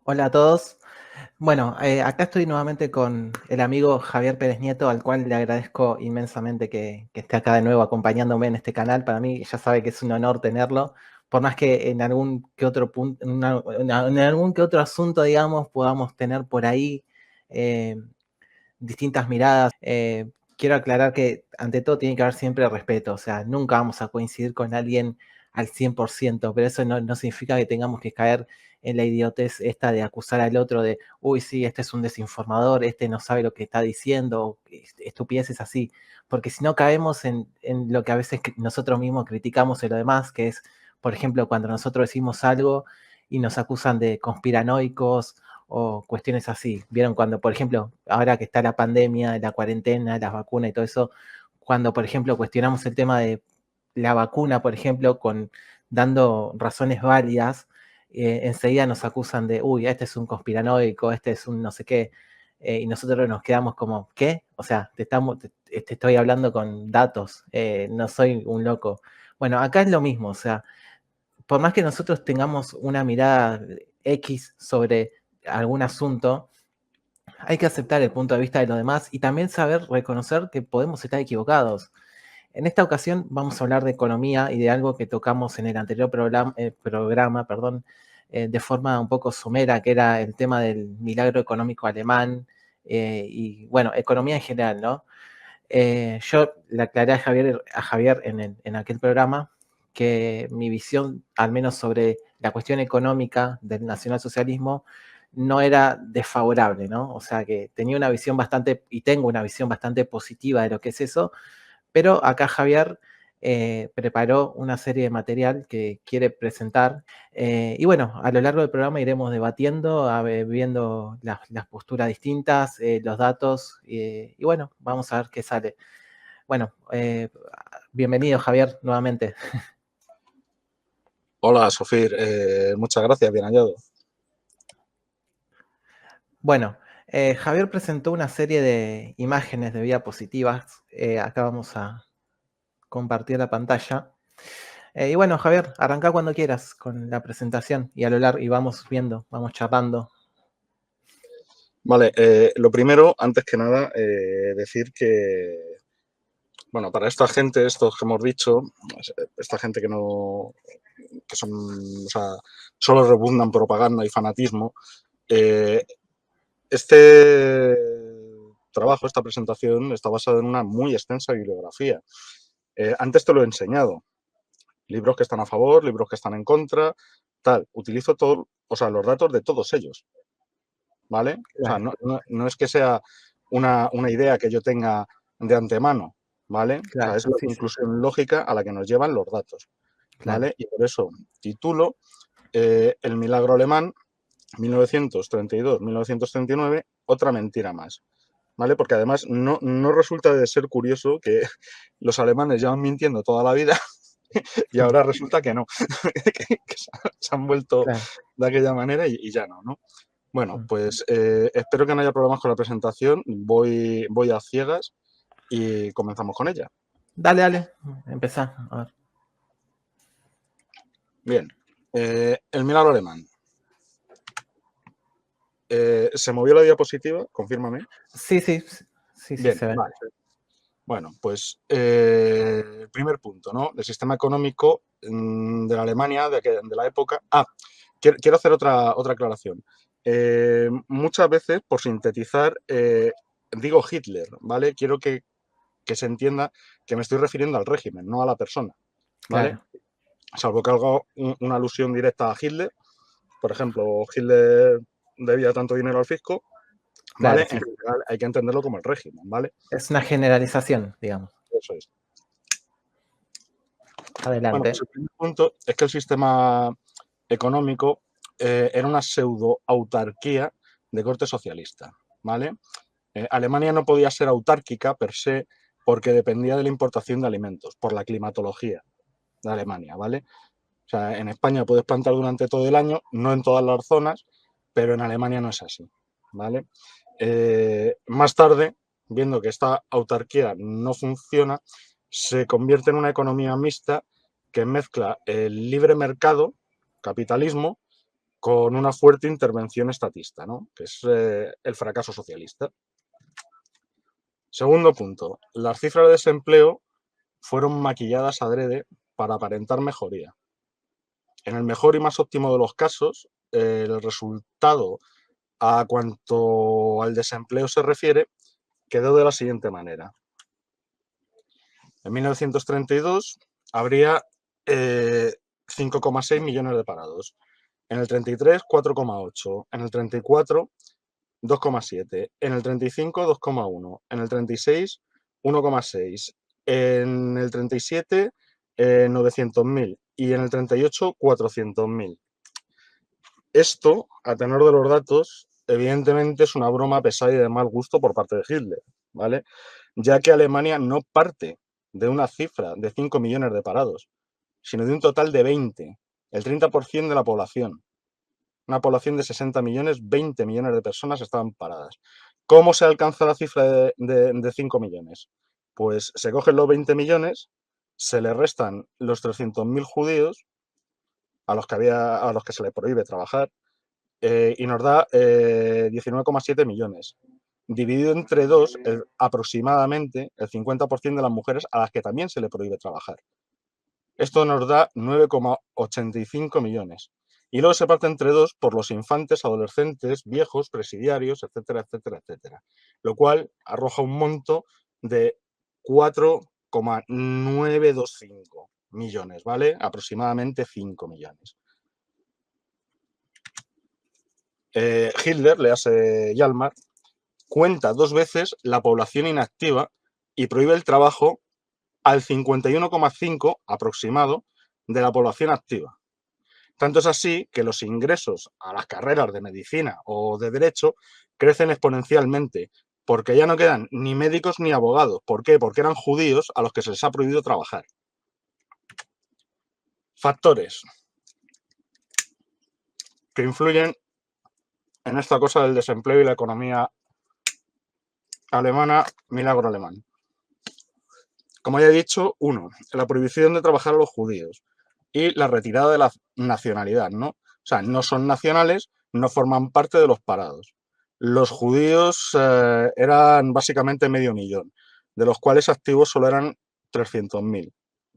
Hola a todos. Bueno, acá estoy nuevamente con el amigo Javier Pérez Nieto, al cual le agradezco inmensamente que esté acá de nuevo acompañándome en este canal. Para mí ya sabe que es un honor tenerlo, por más que en algún que otro punto, en algún que otro asunto, digamos, podamos tener por ahí eh, distintas miradas. Quiero aclarar que ante todo tiene que haber siempre respeto, o sea, nunca vamos a coincidir con alguien al 100%, pero eso no significa que tengamos que caer en la idiotez esta de acusar al otro de, uy, sí, este es un desinformador, este no sabe lo que está diciendo, estupideces así, porque si no caemos en lo que a veces nosotros mismos criticamos en lo demás, que es, por ejemplo, cuando nosotros decimos algo y nos acusan de conspiranoicos o cuestiones así. Vieron cuando, por ejemplo, ahora que está la pandemia, la cuarentena, las vacunas y todo eso, cuando, por ejemplo, cuestionamos el tema de la vacuna, por ejemplo, dando razones válidas, enseguida nos acusan de, uy, este es un conspiranoico, este es un no sé qué, y nosotros nos quedamos como, ¿qué? O sea, te estoy hablando con datos, no soy un loco. Bueno, acá es lo mismo, o sea, por más que nosotros tengamos una mirada X sobre algún asunto, hay que aceptar el punto de vista de los demás y también saber reconocer que podemos estar equivocados. En esta ocasión vamos a hablar de economía y de algo que tocamos en el anterior programa, perdón, de forma un poco somera, que era el tema del milagro económico alemán y, bueno, economía en general, ¿no? Yo le aclaré a Javier en aquel programa que mi visión, al menos sobre la cuestión económica del nacionalsocialismo, no era desfavorable, ¿no? O sea, que tenía una visión bastante, y tengo una visión bastante positiva de lo que es eso, pero acá Javier preparó una serie de material que quiere presentar. Y bueno, a lo largo del programa iremos debatiendo, viendo las posturas distintas, los datos, y bueno, vamos a ver qué sale. Bueno, bienvenido Javier nuevamente. Hola, Sofir. Muchas gracias, bien hallado. Bueno, Javier presentó una serie de imágenes de diapositivas. Acá vamos a compartir la pantalla. Y bueno, Javier, arranca cuando quieras con la presentación y a lo largo y vamos viendo, vamos charlando. Vale, lo primero, antes que nada, decir que, bueno, para esta gente, estos que hemos dicho, esta gente que no, que son, o sea, solo rebundan propaganda y fanatismo, eh, este trabajo, esta presentación, está basada en una muy extensa bibliografía. Antes te lo he enseñado. Libros que están a favor, libros que están en contra, tal. Utilizo todo, o sea, los datos de todos ellos. ¿Vale? O sea, Claro, no es que sea una idea que yo tenga de antemano, ¿vale? O sea, claro, es la sí, sí, conclusión lógica a la que nos llevan los datos, claro. ¿vale? Y por eso titulo El milagro alemán, 1932-1939, otra mentira más, ¿vale? Porque además no resulta de ser curioso que los alemanes llevan mintiendo toda la vida y ahora resulta que no, que se han vuelto Claro. de aquella manera y ya no, ¿no? Bueno, Mm. pues espero que no haya problemas con la presentación. Voy a ciegas y comenzamos con ella. Dale, dale, empezá. A ver. Bien, el milagro alemán. ¿Se movió la diapositiva? Confírmame. Sí, sí, sí, sí, Bien, se ve. vale. Bueno, pues primer punto, ¿no? El sistema económico de la Alemania de la época. Quiero hacer otra aclaración. Muchas veces, por sintetizar, digo Hitler, ¿vale? Quiero que se entienda que me estoy refiriendo al régimen, no a la persona, ¿vale? Claro, Salvo que haga una alusión directa a Hitler. Por ejemplo, Hitler debía tanto dinero al fisco, claro, ¿vale? sí. En general hay que entenderlo como el régimen, ¿vale? Es una generalización, digamos. Eso es. Bueno, pues Adelante. el primer punto es que el sistema económico era una pseudo-autarquía de corte socialista, ¿vale? Alemania no podía ser autárquica per se porque dependía de la importación de alimentos, por la climatología de Alemania, ¿vale? O sea, en España puedes plantar durante todo el año, no en todas las zonas, pero en Alemania no es así, ¿vale? Más tarde, viendo que esta autarquía no funciona, se convierte en una economía mixta que mezcla el libre mercado, capitalismo, con una fuerte intervención estatista, ¿no? Que es el fracaso socialista. Segundo punto, las cifras de desempleo fueron maquilladas adrede para aparentar mejoría. En el mejor y más óptimo de los casos, el resultado a cuanto al desempleo se refiere quedó de la siguiente manera. En 1932 habría 5,6 millones de parados. En el 33, 4,8. En el 34, 2,7. En el 35, 2,1. En el 36, 1,6. En el 37, 900.000. Y en el 38, 400.000. Esto, a tenor de los datos, evidentemente es una broma pesada y de mal gusto por parte de Hitler, ¿vale? Ya que Alemania no parte de una cifra de 5 millones de parados, sino de un total de 20, el 30% de la población. Una población de 60 millones, 20 millones de personas estaban paradas. ¿Cómo se alcanza la cifra de 5 millones? Pues se cogen los 20 millones, se le restan los 300.000 judíos a los que se les prohíbe trabajar, y nos da 19,7 millones. Dividido entre dos, aproximadamente el 50% de las mujeres a las que también se le prohíbe trabajar. Esto nos da 9,85 millones. Y luego se parte entre dos por los infantes, adolescentes, viejos, presidiarios, etcétera, etcétera, etcétera. Lo cual arroja un monto de 4,925 millones, ¿vale? Aproximadamente 5 millones. Hitler, le hace Hjalmar, cuenta 2 veces la población inactiva y prohíbe el trabajo al 51,5 aproximado de la población activa. Tanto es así que los ingresos a las carreras de medicina o de derecho crecen exponencialmente, porque ya no quedan ni médicos ni abogados. ¿Por qué? Porque eran judíos a los que se les ha prohibido trabajar. Factores que influyen en esta cosa del desempleo y la economía alemana, milagro alemán. Como ya he dicho, uno, la prohibición de trabajar a los judíos y la retirada de la nacionalidad, ¿no? O sea, no son nacionales, no forman parte de los parados. Los judíos eran básicamente medio millón, de los cuales activos solo eran 300.000.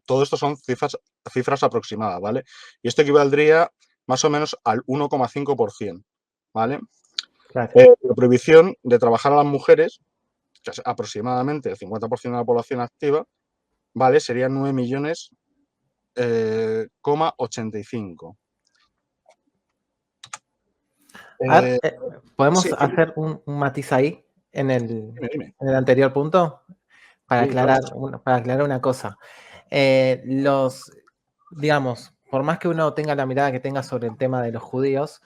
Todo esto son cifras aproximadas, ¿vale? Y esto equivaldría más o menos al 1,5%, ¿vale? Claro. La prohibición de trabajar a las mujeres, que es aproximadamente el 50% de la población activa, ¿vale? Serían 9 millones, 85. A ver, Sí, ¿podemos hacer un matiz ahí en dime, dime. en el anterior punto? Sí, claro. Para aclarar una cosa. Los, digamos, por más que uno tenga la mirada que tenga sobre el tema de los judíos,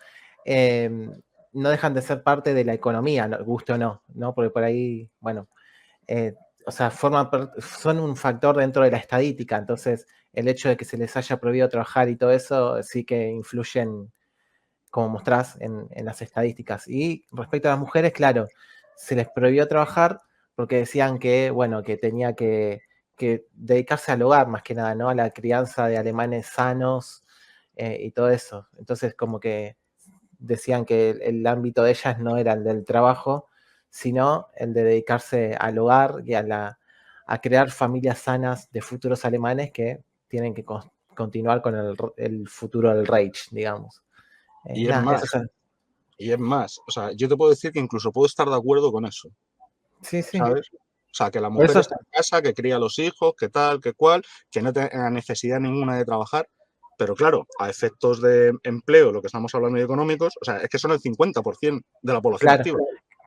no dejan de ser parte de la economía, guste o no, ¿no? Porque por ahí, bueno, eh, o sea, son un factor dentro de la estadística, entonces el hecho de que se les haya prohibido trabajar y todo eso sí que influyen, como mostrás, en las estadísticas. Y respecto a las mujeres, claro, se les prohibió trabajar porque decían que, bueno, que tenía que dedicarse al hogar más que nada, ¿no? A la crianza de alemanes sanos y todo eso. Entonces, como que decían que el ámbito de ellas no era el del trabajo, sino el de dedicarse al hogar y a crear familias sanas de futuros alemanes que tienen que continuar con el futuro del Reich, digamos. Y es Nada, eso más, o sea, yo te puedo decir que incluso puedo estar de acuerdo con eso, sí, sí. ¿sabes? O sea, que la Por mujer eso, está en casa, que cría a los hijos, que tal, que cual, que no tenga necesidad ninguna de trabajar, pero claro, a efectos de empleo, lo que estamos hablando de económicos, o sea, es que son el 50% de la población claro, activa.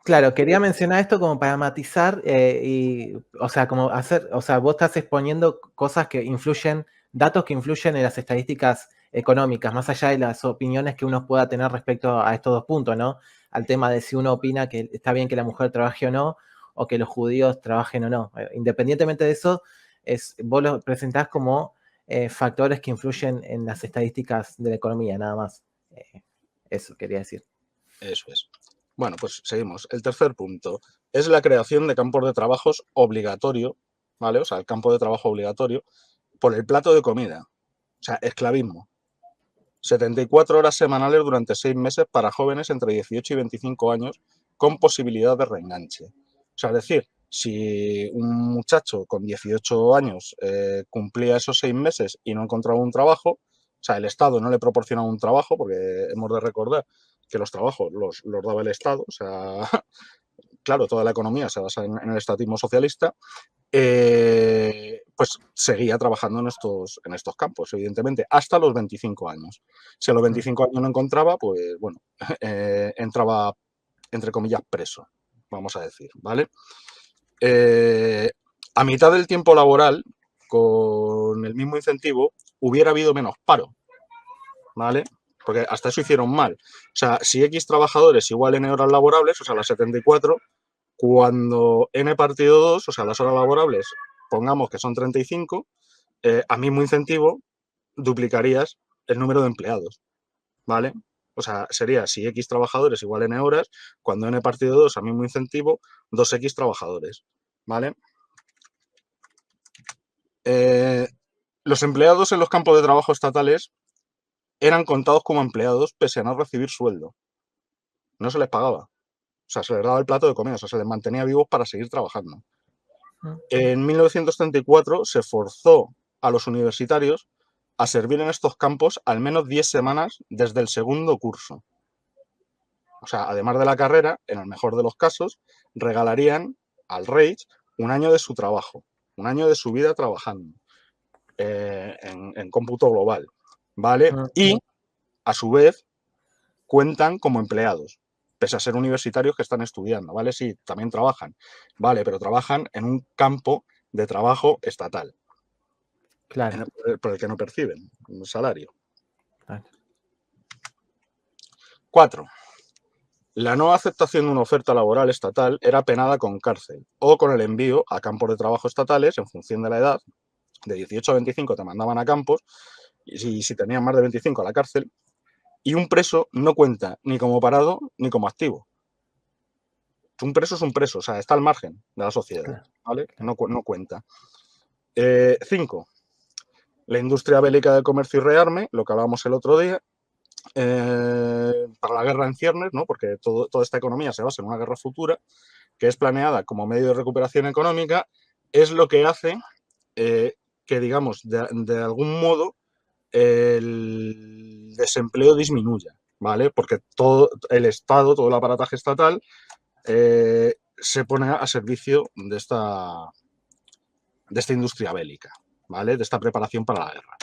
claro, quería mencionar esto como para matizar y, o sea, como hacer, o sea, vos estás exponiendo cosas que influyen, datos que influyen en las estadísticas económicas, más allá de las opiniones que uno pueda tener respecto a estos 2 puntos, ¿no? Al tema de si uno opina que está bien que la mujer trabaje o que los judíos trabajen o no. Independientemente de eso, vos lo presentás como factores que influyen en las estadísticas de la economía, nada más. Eso quería decir. Eso es. Bueno, pues seguimos. El tercer punto es la creación de campos de trabajos obligatorio, ¿vale? O sea, el campo de trabajo obligatorio por el plato de comida. O sea, esclavismo. O 74 horas semanales durante 6 meses para jóvenes entre 18 y 25 años con posibilidad de reenganche. O sea, es decir, si un muchacho con 18 años cumplía esos 6 meses y no encontraba un trabajo, o sea, el Estado no le proporcionaba un trabajo, porque hemos de recordar que los trabajos los daba el Estado, o sea, claro, toda la economía se basa en el estatismo socialista, pues seguía trabajando en estos campos, evidentemente, hasta los 25 años. Si a los 25 años no encontraba, pues bueno, entraba, entre comillas, preso, vamos a decir, ¿vale? A mitad del tiempo laboral, con el mismo incentivo, hubiera habido menos paro, ¿vale? Porque hasta eso hicieron mal. O sea, si X trabajadores igual N horas laborables, o sea, las 74, cuando N partido 2, o sea, las horas laborables, pongamos que son 35, a mismo incentivo duplicarías el número de empleados, ¿vale? O sea, sería si X trabajadores igual N horas, cuando N partido 2 a mismo incentivo, 2X trabajadores, ¿vale? Los empleados en los campos de trabajo estatales eran contados como empleados pese a no recibir sueldo. No se les pagaba. O sea, se les daba el plato de comida, o sea, se les mantenía vivos para seguir trabajando. En 1934 se forzó a los universitarios a servir en estos campos al menos 10 semanas desde el segundo curso. O sea, además de la carrera, en el mejor de los casos, regalarían al Reich un año de su trabajo, un año de su vida trabajando en cómputo global, ¿vale? Y, a su vez, cuentan como empleados, pese a ser universitarios que están estudiando, ¿vale? Sí, también trabajan, ¿vale? Pero trabajan en un campo de trabajo estatal, Claro. por el que no perciben un salario. Claro. 4. La no aceptación de una oferta laboral estatal era penada con cárcel o con el envío a campos de trabajo estatales en función de la edad. De 18 a 25 te mandaban a campos y si tenías más de 25 a la cárcel. Y un preso no cuenta ni como parado ni como activo. Un preso es un preso, o sea, está al margen de la sociedad, ¿vale? No cuenta. 5. La industria bélica del comercio y rearme, lo que hablábamos el otro día, para la guerra en ciernes, ¿no? Porque toda esta economía se basa en una guerra futura, que es planeada como medio de recuperación económica, es lo que hace que, digamos, de algún modo el desempleo disminuya, ¿vale? Porque todo el Estado, todo el aparataje estatal, se pone a servicio de esta industria bélica, ¿vale? De esta preparación para la guerra.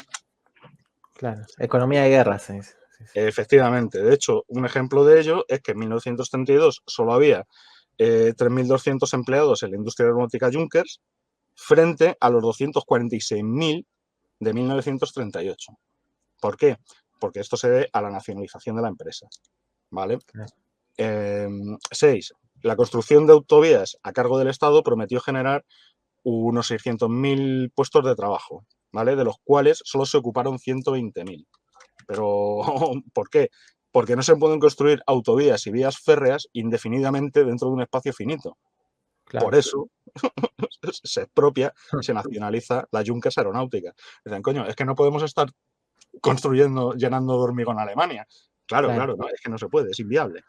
Claro, economía de guerra se dice. Efectivamente. De hecho, un ejemplo de ello es que en 1932 solo había 3.200 empleados en la industria aeronáutica Junkers frente a los 246.000 de 1938. ¿Por qué? Porque esto se debe a la nacionalización de la empresa, ¿vale? 6. La construcción de autovías a cargo del Estado prometió generar unos 600.000 puestos de trabajo, ¿vale? De los cuales solo se ocuparon 120.000. Pero, ¿por qué? Porque no se pueden construir autovías y vías férreas indefinidamente dentro de un espacio finito. Claro. Por eso se expropia, se nacionaliza la Junkers aeronáutica. Dicen, coño, es que no podemos estar construyendo, llenando de hormigón a Alemania. Claro, no, es que no se puede, es inviable.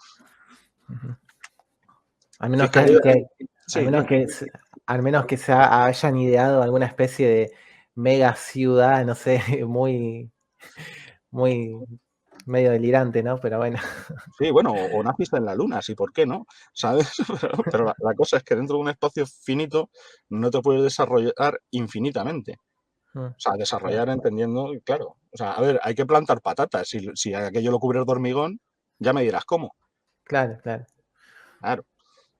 Al menos Fiscalidad. al menos que, al menos que se hayan ideado alguna especie de mega ciudad, no sé, muy medio delirante, ¿no? Pero bueno. Sí, bueno, o nazis en la luna, sí, ¿por qué no? ¿Sabes? Pero la cosa es que dentro de un espacio finito no te puedes desarrollar infinitamente. O sea, desarrollar entendiendo, claro. O sea, a ver, hay que plantar patatas. Si aquello lo cubres de hormigón, ya me dirás cómo. Claro, claro. Claro.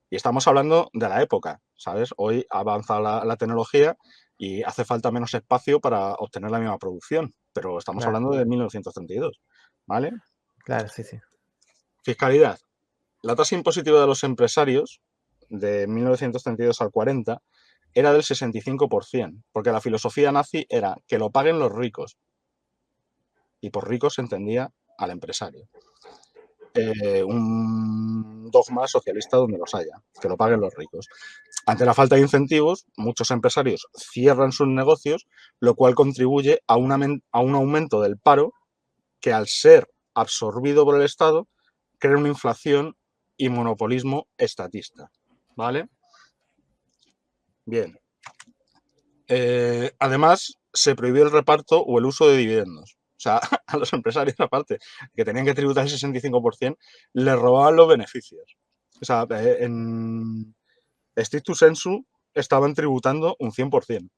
Y estamos hablando de la época, ¿sabes? Hoy avanza la tecnología y hace falta menos espacio para obtener la misma producción. Pero estamos hablando de 1932, ¿vale? Claro, sí, sí. Fiscalidad. La tasa impositiva de los empresarios de 1932 al 40 era del 65%, porque la filosofía nazi era que lo paguen los ricos. Y por ricos se entendía al empresario. Un dogma socialista donde los haya, que lo paguen los ricos. Ante la falta de incentivos, muchos empresarios cierran sus negocios, lo cual contribuye a un aumento del paro que al ser absorbido por el Estado, crea una inflación y monopolismo estatista, ¿vale? Bien. Además, se prohibió el reparto o el uso de dividendos. O sea, a los empresarios, aparte, que tenían que tributar el 65%, les robaban los beneficios. O sea, en stricto sensu estaban tributando un 100%.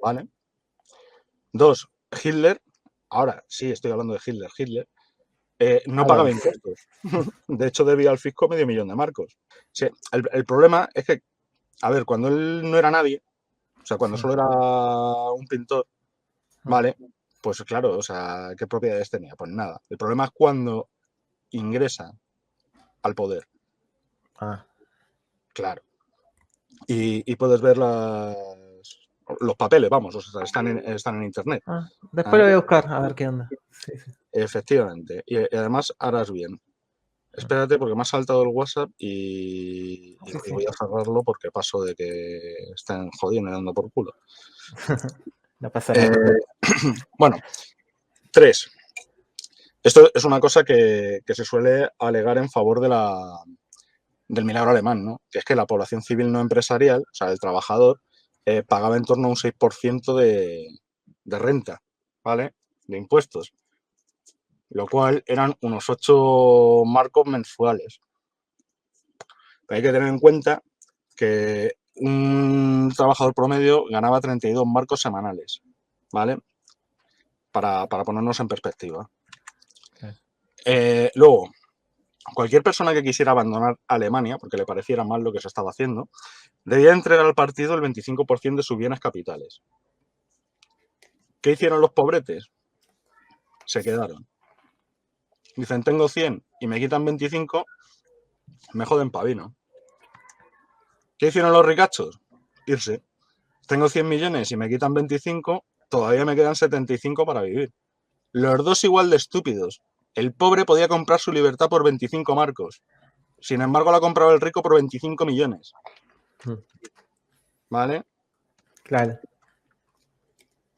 ¿Vale? 2. Hitler, ahora sí estoy hablando de Hitler, no pagaba impuestos. De hecho, debía al fisco $500.000 de marcos. Sí, el problema es que, a ver, cuando él no era nadie, o sea, cuando solo era un pintor, ¿vale? Pues claro, o sea, ¿qué propiedades tenía? Pues nada. El problema es cuando ingresa al poder. Claro. Y puedes ver los papeles, vamos, o sea, están en internet. Después lo voy a buscar, a ver qué onda. Sí. Efectivamente. Y además harás bien. Espérate porque me ha saltado el WhatsApp y voy a cerrarlo porque paso de que estén jodiendo y dando por culo. No pasa nada. Bueno, 3. Esto es una cosa que se suele alegar en favor del milagro alemán, ¿no? Que es que la población civil no empresarial, o sea, el trabajador, pagaba en torno a un 6% de renta, ¿vale? De impuestos, lo cual eran unos 8 marcos mensuales. Pero hay que tener en cuenta que un trabajador promedio ganaba 32 marcos semanales, ¿vale? Para ponernos en perspectiva. Luego, cualquier persona que quisiera abandonar Alemania, porque le pareciera mal lo que se estaba haciendo, debía entregar al partido el 25% de sus bienes capitales. ¿Qué hicieron los pobretes? Se quedaron. Dicen, tengo 100 y me quitan 25, me joden pavino. ¿Qué hicieron los ricachos? Irse. Tengo 100 millones y me quitan 25, todavía me quedan 75 para vivir. Los dos igual de estúpidos. El pobre podía comprar su libertad por 25 marcos. Sin embargo, la ha comprado el rico por 25 millones. ¿Vale? Claro.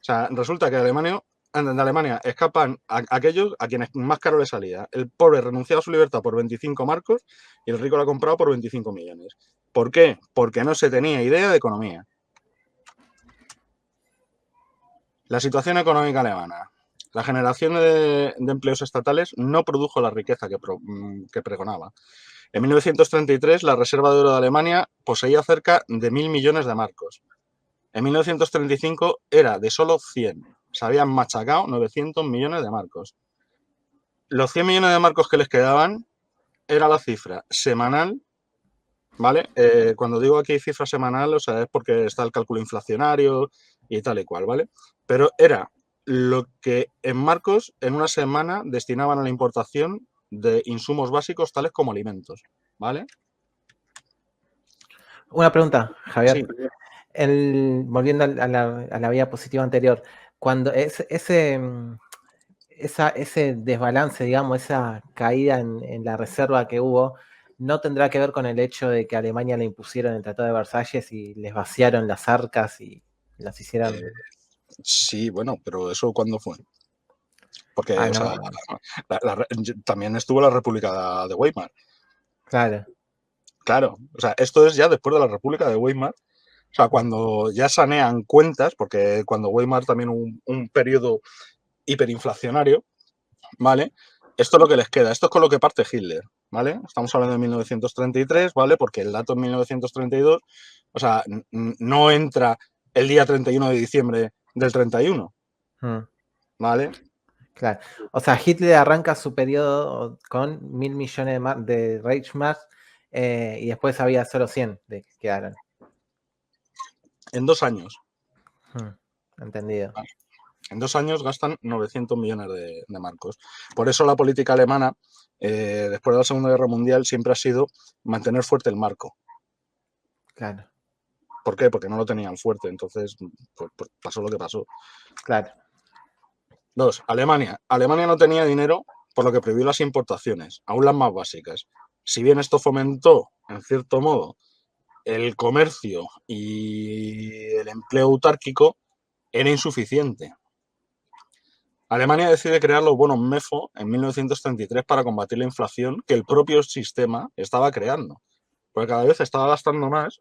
O sea, resulta que de Alemania escapan aquellos a quienes más caro le salía. El pobre renunciaba a su libertad por 25 marcos y el rico la ha comprado por 25 millones. ¿Por qué? Porque no se tenía idea de economía. La situación económica alemana. La generación de empleos estatales no produjo la riqueza que pregonaba. En 1933, la Reserva de Oro de Alemania poseía cerca de 1.000 millones de marcos. En 1935 era de solo 100. Se habían machacado 900 millones de marcos. Los 100 millones de marcos que les quedaban era la cifra semanal, ¿vale? Cuando digo aquí cifra semanal, o sea, es porque está el cálculo inflacionario y tal y cual, ¿vale? Pero era lo que en marcos en una semana destinaban a la importación de insumos básicos tales como alimentos, ¿vale? Una pregunta, Javier. Sí. Volviendo a la vía positiva anterior, cuando ese desbalance, digamos, esa caída en la reserva que hubo, ¿no tendrá que ver con el hecho de que a Alemania le impusieron el Tratado de Versalles y les vaciaron las arcas y las hicieron? Sí, bueno, pero ¿eso cuándo fue? Porque, o no. sea, también estuvo la República de Weimar. Claro. Claro, o sea, esto es ya después de la República de Weimar. O sea, cuando ya sanean cuentas, porque cuando Weimar también un periodo hiperinflacionario, ¿vale? Esto es lo que les queda, esto es con lo que parte Hitler, ¿vale? Estamos hablando de 1933, ¿vale? Porque el dato es 1932, o sea, no entra el día 31 de diciembre del 31, ¿vale? Claro. O sea, Hitler arranca su periodo con 1.000 millones de Reichsmark y después había solo 100 de que quedaron. En 2 años. Entendido. En 2 años gastan 900 millones de marcos. Por eso la política alemana, después de la Segunda Guerra Mundial, siempre ha sido mantener fuerte el marco. Claro. ¿Por qué? Porque no lo tenían fuerte. Entonces, pues pasó lo que pasó. Claro. 2. Alemania. Alemania no tenía dinero, por lo que prohibió las importaciones, aún las más básicas. Si bien esto fomentó, en cierto modo, el comercio y el empleo autárquico, era insuficiente. Alemania decide crear los bonos MEFO en 1933 para combatir la inflación que el propio sistema estaba creando. Porque cada vez estaba gastando más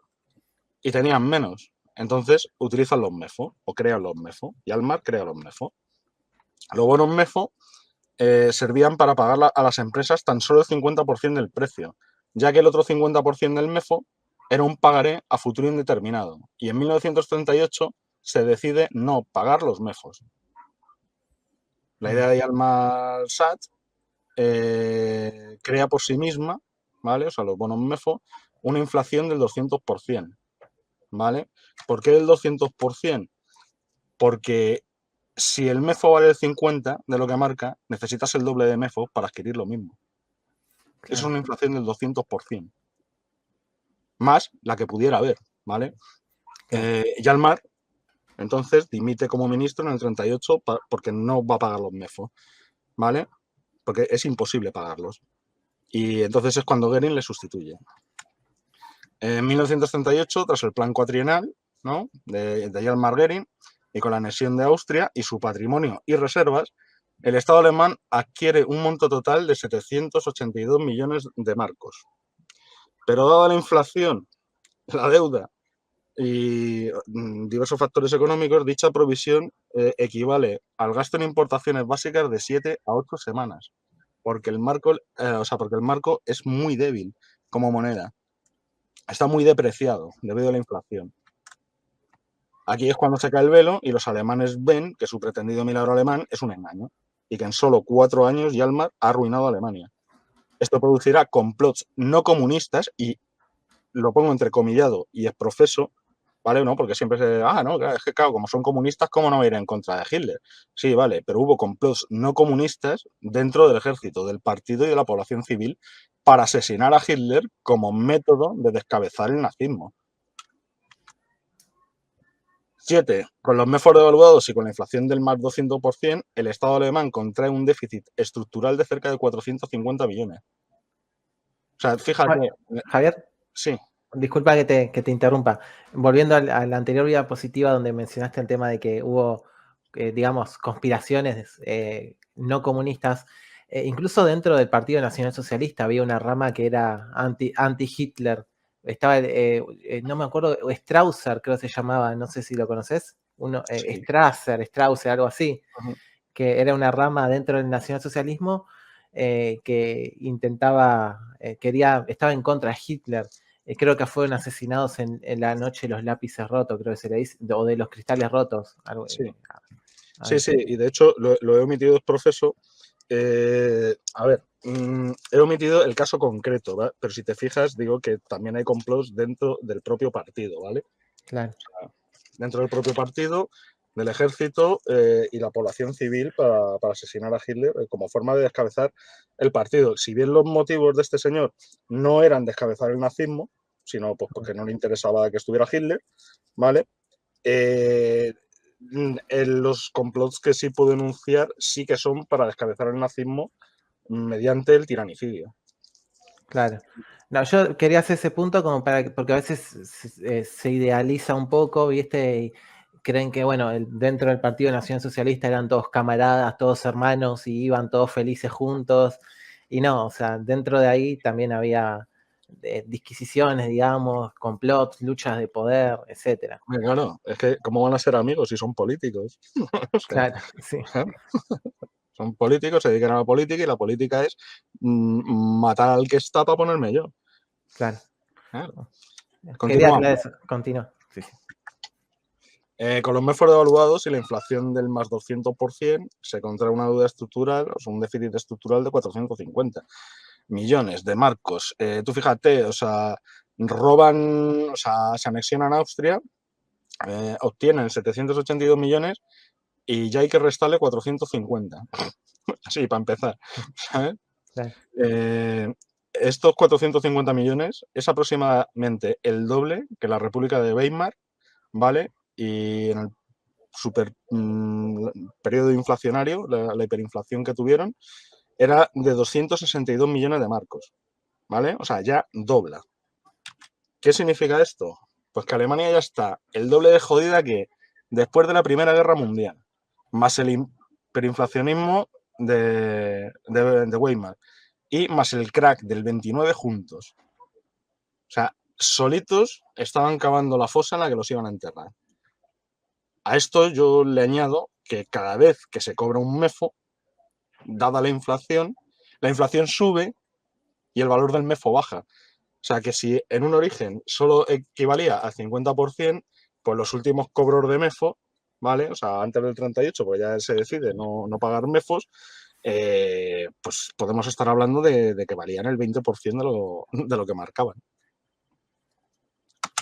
y tenían menos. Entonces utilizan los MEFO o crean los MEFO. Y Almar crea los MEFO. Los bonos MEFO servían para pagar a las empresas tan solo el 50% del precio, ya que el otro 50% del MEFO era un pagaré a futuro indeterminado. Y en 1938 se decide no pagar los MEFOs. La idea de Hjalmar Schacht crea por sí misma, ¿vale? O sea, los bonos MEFO, una inflación del 200%, ¿vale? ¿Por qué del 200%? Porque si el MEFO vale el 50% de lo que marca, necesitas el doble de MEFO para adquirir lo mismo. Claro. Eso es una inflación del 200%. Más la que pudiera haber, ¿vale? Claro. Hjalmar, entonces, dimite como ministro en el 38 porque no va a pagar los MEFO, ¿vale? Porque es imposible pagarlos. Y entonces es cuando Goering le sustituye. En 1938, tras el plan cuatrienal, ¿no?, de Hjalmar Goering, y con la anexión de Austria y su patrimonio y reservas, el Estado alemán adquiere un monto total de 782 millones de marcos. Pero dada la inflación, la deuda y diversos factores económicos, dicha provisión equivale al gasto en importaciones básicas de 7 a 8 semanas, porque el marco es muy débil como moneda. Está muy depreciado debido a la inflación. Aquí es cuando se cae el velo y los alemanes ven que su pretendido milagro alemán es un engaño y que en solo 4 años Hjalmar ha arruinado a Alemania. Esto producirá complots no comunistas, y lo pongo entrecomillado y es profeso, ¿vale? ¿No? Porque siempre es que claro, como son comunistas, ¿cómo no va a ir en contra de Hitler? Sí, vale, pero hubo complots no comunistas dentro del ejército, del partido y de la población civil para asesinar a Hitler como método de descabezar el nazismo. 7. Con los MEFOR devaluados y con la inflación del más 200%, el Estado alemán contrae un déficit estructural de cerca de 450 millones. O sea, fíjate. Javier, sí. Disculpa que te interrumpa. Volviendo a la anterior diapositiva donde mencionaste el tema de que hubo, digamos, conspiraciones no comunistas, incluso dentro del Partido Nacional Socialista había una rama que era anti-Hitler. Estaba, no me acuerdo, Strausser creo que se llamaba, no sé si lo conoces. Sí. Strausser, algo así, que era una rama dentro del nacionalsocialismo que intentaba, estaba en contra de Hitler. Creo que fueron asesinados en la noche de los lápices rotos, creo que se le dice, o de los cristales rotos. Algo, sí. Sí, y de hecho lo he omitido es profeso. A ver, he omitido el caso concreto, ¿vale? Pero si te fijas, digo que también hay complots dentro del propio partido, ¿vale? Claro. O sea, dentro del propio partido, del ejército y la población civil para asesinar a Hitler como forma de descabezar el partido. Si bien los motivos de este señor no eran descabezar el nazismo, sino pues porque no le interesaba que estuviera Hitler, ¿vale? Los complots que sí puedo enunciar sí que son para descabezar el nazismo mediante el tiranicidio. Claro. No, yo quería hacer ese punto como porque a veces se idealiza un poco, ¿viste? Y creen que, bueno, dentro del Partido Nacional Socialista eran todos camaradas, todos hermanos y iban todos felices juntos. Y no, o sea, dentro de ahí también había disquisiciones, digamos, complots, luchas de poder, etcétera. Claro, es que ¿cómo van a ser amigos si son políticos? O sea, claro, sí. Son políticos, se dedican a la política y la política es matar al que está para ponerme yo. Claro. Quería aclarar eso. Continúa. Sí, sí. Con los MEFOR devaluados y la inflación del más 200%, se contrae una deuda estructural, o sea, un déficit estructural de 450 millones de marcos. Tú fíjate, o sea, roban, o sea, se anexionan a Austria, obtienen 782 millones y ya hay que restarle 450. Así, para empezar, ¿sabes? Claro. Estos 450 millones es aproximadamente el doble que la República de Weimar, ¿vale? Y en el super periodo inflacionario, la hiperinflación que tuvieron, era de 262 millones de marcos, ¿vale? O sea, ya dobla. ¿Qué significa esto? Pues que Alemania ya está el doble de jodida que después de la Primera Guerra Mundial, más el hiperinflacionismo de Weimar y más el crack del 29 juntos. O sea, solitos estaban cavando la fosa en la que los iban a enterrar. A esto yo le añado que cada vez que se cobra un MEFO, dada la inflación sube y el valor del MEFO baja. O sea que si en un origen solo equivalía al 50%, pues los últimos cobros de MEFO, ¿vale? O sea, antes del 38, pues ya se decide no pagar MEFos, pues podemos estar hablando de que valían el 20% de lo que marcaban.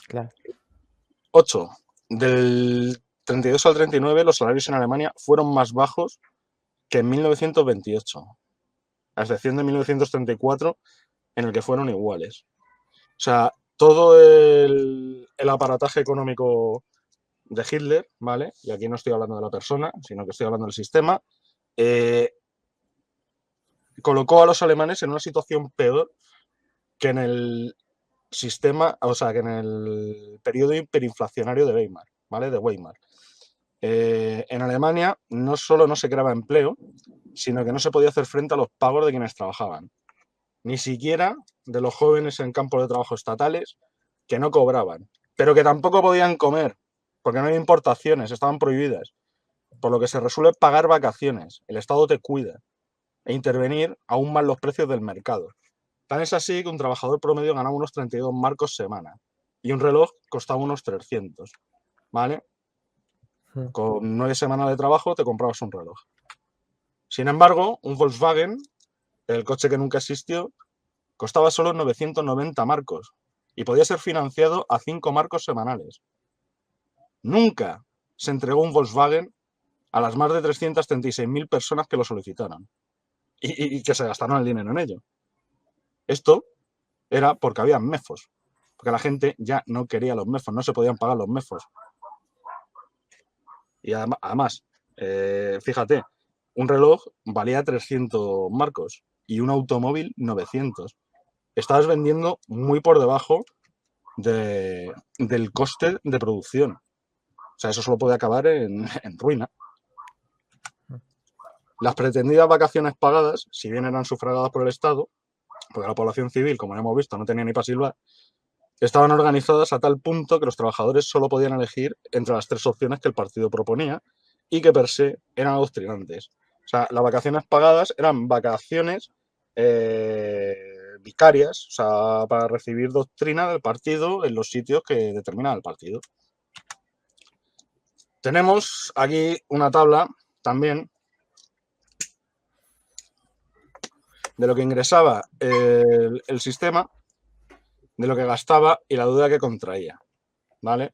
Claro. 8. Del 32 al 39 los salarios en Alemania fueron más bajos que en 1928, a excepción de 1934, en el que fueron iguales. O sea, todo el aparataje económico de Hitler, ¿vale? Y aquí no estoy hablando de la persona, sino que estoy hablando del sistema, colocó a los alemanes en una situación peor que en el sistema, o sea, que en el periodo hiperinflacionario de Weimar, ¿vale? De Weimar. En Alemania no solo no se creaba empleo, sino que no se podía hacer frente a los pagos de quienes trabajaban. Ni siquiera de los jóvenes en campos de trabajo estatales que no cobraban, pero que tampoco podían comer, porque no había importaciones, estaban prohibidas. Por lo que se resuelve pagar vacaciones, el Estado te cuida, e intervenir aún más los precios del mercado. Tan es así que un trabajador promedio ganaba unos 32 marcos semana y un reloj costaba unos 300, ¿vale? Con 9 semanas de trabajo te comprabas un reloj. Sin embargo, un Volkswagen, el coche que nunca existió, costaba solo 990 marcos y podía ser financiado a 5 marcos semanales. Nunca se entregó un Volkswagen a las más de 336.000 personas que lo solicitaron y que se gastaron el dinero en ello. Esto era porque había MEFos, porque la gente ya no quería los MEFos, no se podían pagar los MEFos. Y además, fíjate, un reloj valía 300 marcos y un automóvil 900. Estabas vendiendo muy por debajo del coste de producción. O sea, eso solo puede acabar en ruina. Las pretendidas vacaciones pagadas, si bien eran sufragadas por el Estado, porque la población civil, como ya hemos visto, no tenía ni para silbar, estaban organizadas a tal punto que los trabajadores solo podían elegir entre las 3 opciones que el partido proponía y que per se eran adoctrinantes. O sea, las vacaciones pagadas eran vacaciones vicarias, o sea, para recibir doctrina del partido en los sitios que determinaba el partido. Tenemos aquí una tabla también de lo que ingresaba el sistema, de lo que gastaba y la deuda que contraía, ¿vale?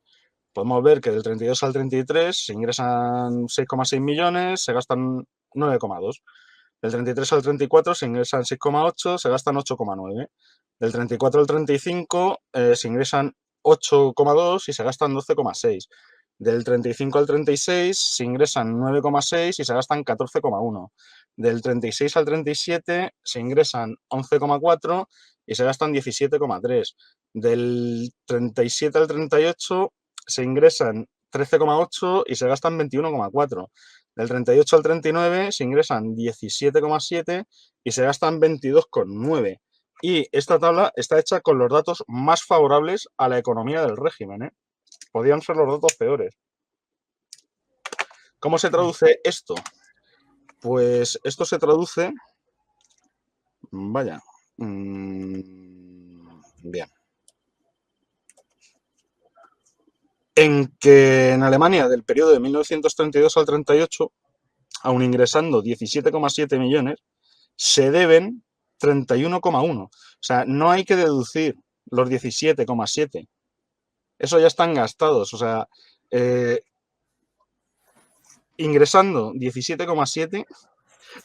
Podemos ver que del 32 al 33 se ingresan 6,6 millones, se gastan 9,2. Del 33 al 34 se ingresan 6,8, se gastan 8,9. Del 34 al 35 se ingresan 8,2 y se gastan 12,6. Del 35 al 36 se ingresan 9,6 y se gastan 14,1. Del 36 al 37 se ingresan 11,4 y se gastan 17,3. Del 37 al 38 se ingresan 13,8 y se gastan 21,4. Del 38 al 39 se ingresan 17,7 y se gastan 22,9. Y esta tabla está hecha con los datos más favorables a la economía del régimen, ¿eh? Podían ser los datos peores. ¿Cómo se traduce esto? Pues esto se traduce... Vaya. Bien. En que en Alemania del periodo de 1932 al 38, aun ingresando 17,7 millones, se deben 31,1. O sea, no hay que deducir los 17,7. Eso ya están gastados. O sea, ingresando 17,7,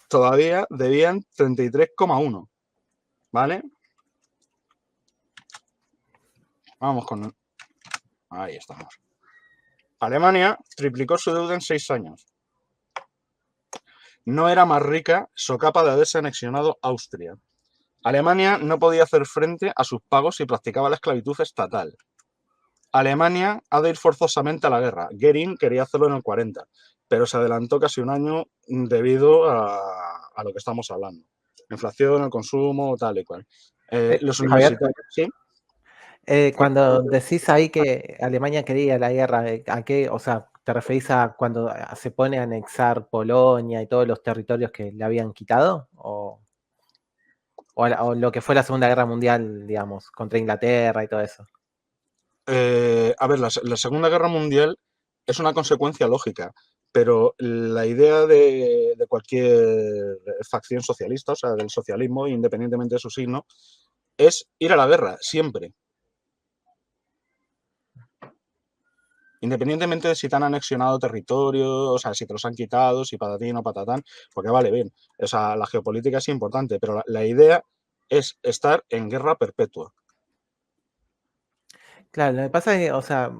todavía debían 33,1. ¿Vale? Vamos con... Ahí estamos. Alemania triplicó su deuda en 6 años. No era más rica, socapa de haberse anexionado Austria. Alemania no podía hacer frente a sus pagos si practicaba la esclavitud estatal. Alemania ha de ir forzosamente a la guerra. Goering quería hacerlo en el 40. pero se adelantó casi un año debido a lo que estamos hablando. La inflación, el consumo, tal y cual. Los Javier, universitarios, ¿sí? cuando decís ahí que Alemania quería la guerra, ¿a qué? O sea, ¿te referís a cuando se pone a anexar Polonia y todos los territorios que le habían quitado? O lo que fue la Segunda Guerra Mundial, digamos, contra Inglaterra y todo eso. A ver, la Segunda Guerra Mundial es una consecuencia lógica, pero la idea de cualquier facción socialista, o sea, del socialismo, independientemente de su signo, es ir a la guerra, siempre. Independientemente de si te han anexionado territorios, o sea, si te los han quitado, si patatín o patatán, porque vale bien. O sea, la geopolítica es importante, pero la idea es estar en guerra perpetua. Claro, lo que pasa es que, o sea,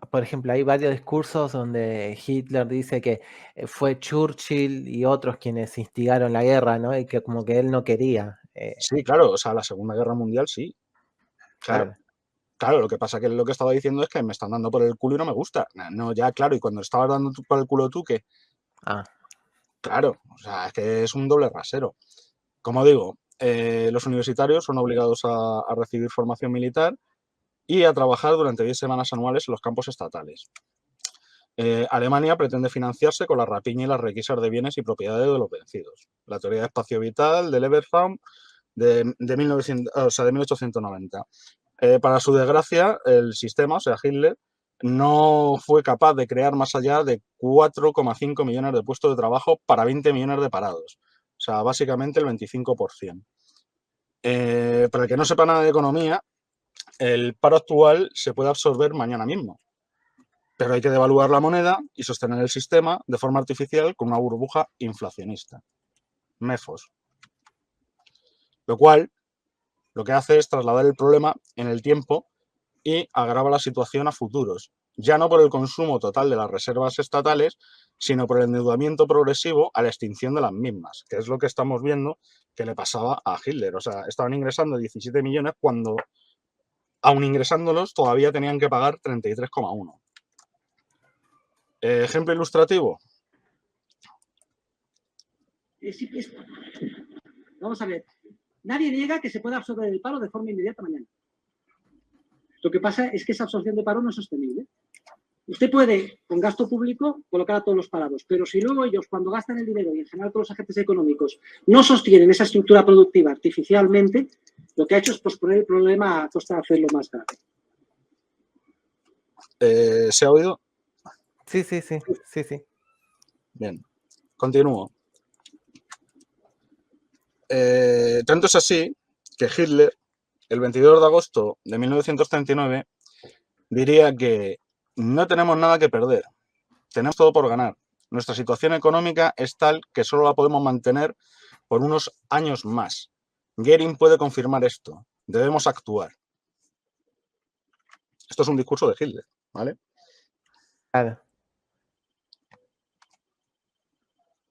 por ejemplo, hay varios discursos donde Hitler dice que fue Churchill y otros quienes instigaron la guerra, ¿no? Y que como que él no quería. Sí, claro, o sea, la Segunda Guerra Mundial sí, claro. Claro. Claro, lo que pasa que lo que estaba diciendo es que me están dando por el culo y no me gusta. No, ya, claro, y cuando estabas dando por el culo tú, ¿qué? Ah, Claro, o sea, es que es un doble rasero. Como digo, los universitarios son obligados a recibir formación militar y a trabajar durante 10 semanas anuales en los campos estatales. Alemania pretende financiarse con la rapiña y las requisas de bienes y propiedades de los vencidos. La teoría de espacio vital de Leverhulme de 1900, o sea, de 1890. Para su desgracia, el sistema, o sea, Hitler, no fue capaz de crear más allá de 4,5 millones de puestos de trabajo para 20 millones de parados. O sea, básicamente el 25%. Para el que no sepa nada de economía, el paro actual se puede absorber mañana mismo. Pero hay que devaluar la moneda y sostener el sistema de forma artificial con una burbuja inflacionista. MEFOS. Lo cual lo que hace es trasladar el problema en el tiempo y agrava la situación a futuros, ya no por el consumo total de las reservas estatales, sino por el endeudamiento progresivo a la extinción de las mismas, que es lo que estamos viendo que le pasaba a Hitler. O sea, estaban ingresando 17 millones cuando, aun ingresándolos, todavía tenían que pagar 33,1. Ejemplo ilustrativo. Vamos a ver. Nadie niega que se pueda absorber el paro de forma inmediata mañana. Lo que pasa es que esa absorción de paro no es sostenible. Usted puede, con gasto público, colocar a todos los parados, pero si luego ellos, cuando gastan el dinero y en general todos los agentes económicos, no sostienen esa estructura productiva artificialmente, lo que ha hecho es posponer el problema a costa de hacerlo más grave. ¿Se ha oído? sí. Bien, continúo. Tanto es así que Hitler, el 22 de agosto de 1939, diría que no tenemos nada que perder, tenemos todo por ganar. Nuestra situación económica es tal que solo la podemos mantener por unos años más. Goering puede confirmar esto. Debemos actuar. Esto es un discurso de Hitler, ¿vale? Claro.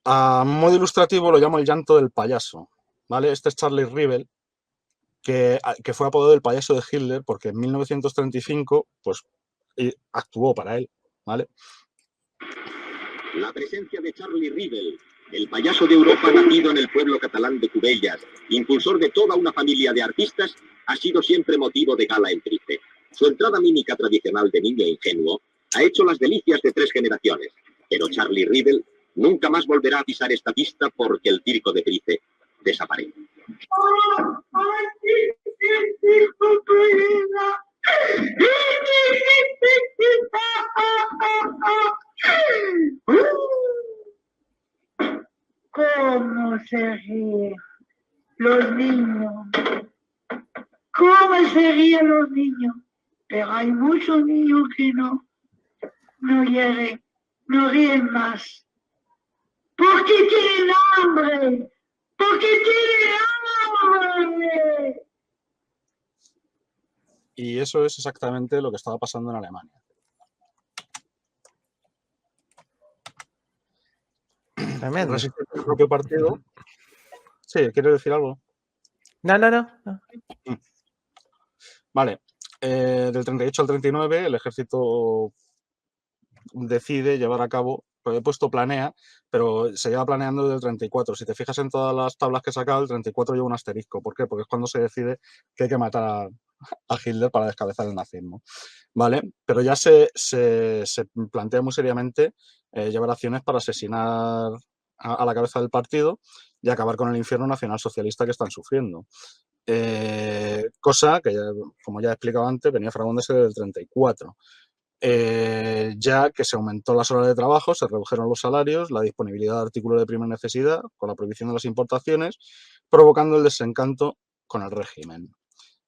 A modo ilustrativo lo llamo el llanto del payaso, ¿vale? Este es Charlie Rivel, que fue apodado el payaso de Hitler porque en 1935 pues, actuó para él, ¿vale? La presencia de Charlie Rivel, el payaso de Europa nacido en el pueblo catalán de Cubellas, impulsor de toda una familia de artistas, ha sido siempre motivo de gala en Price. Su entrada mímica tradicional de niño ingenuo ha hecho las delicias de 3 generaciones, pero Charlie Rivel nunca más volverá a pisar esta pista porque el circo de Price desaparece. ¿Cómo se ríen los niños? ¿Cómo se ríen los niños? Pero hay muchos niños que no ríen, no ríen más. Porque tienen hambre. Porque tienen hambre. Y eso es exactamente lo que estaba pasando en Alemania. Tremendo. Resiste el propio partido. Sí, ¿quieres decir algo? No. Vale. Del 38 al 39 el ejército decide llevar a cabo he puesto planea, pero se lleva planeando desde el 34. Si te fijas en todas las tablas que he sacado, el 34 lleva un asterisco. ¿Por qué? Porque es cuando se decide que hay que matar a Hitler para descabezar el nazismo, ¿vale? Pero ya se plantea muy seriamente llevar acciones para asesinar a la cabeza del partido y acabar con el infierno nacionalsocialista que están sufriendo. Cosa que, como ya he explicado antes, venía fraguándose desde el 34. Ya que se aumentó las horas de trabajo, se redujeron los salarios, la disponibilidad de artículos de primera necesidad, con la prohibición de las importaciones, provocando el desencanto con el régimen.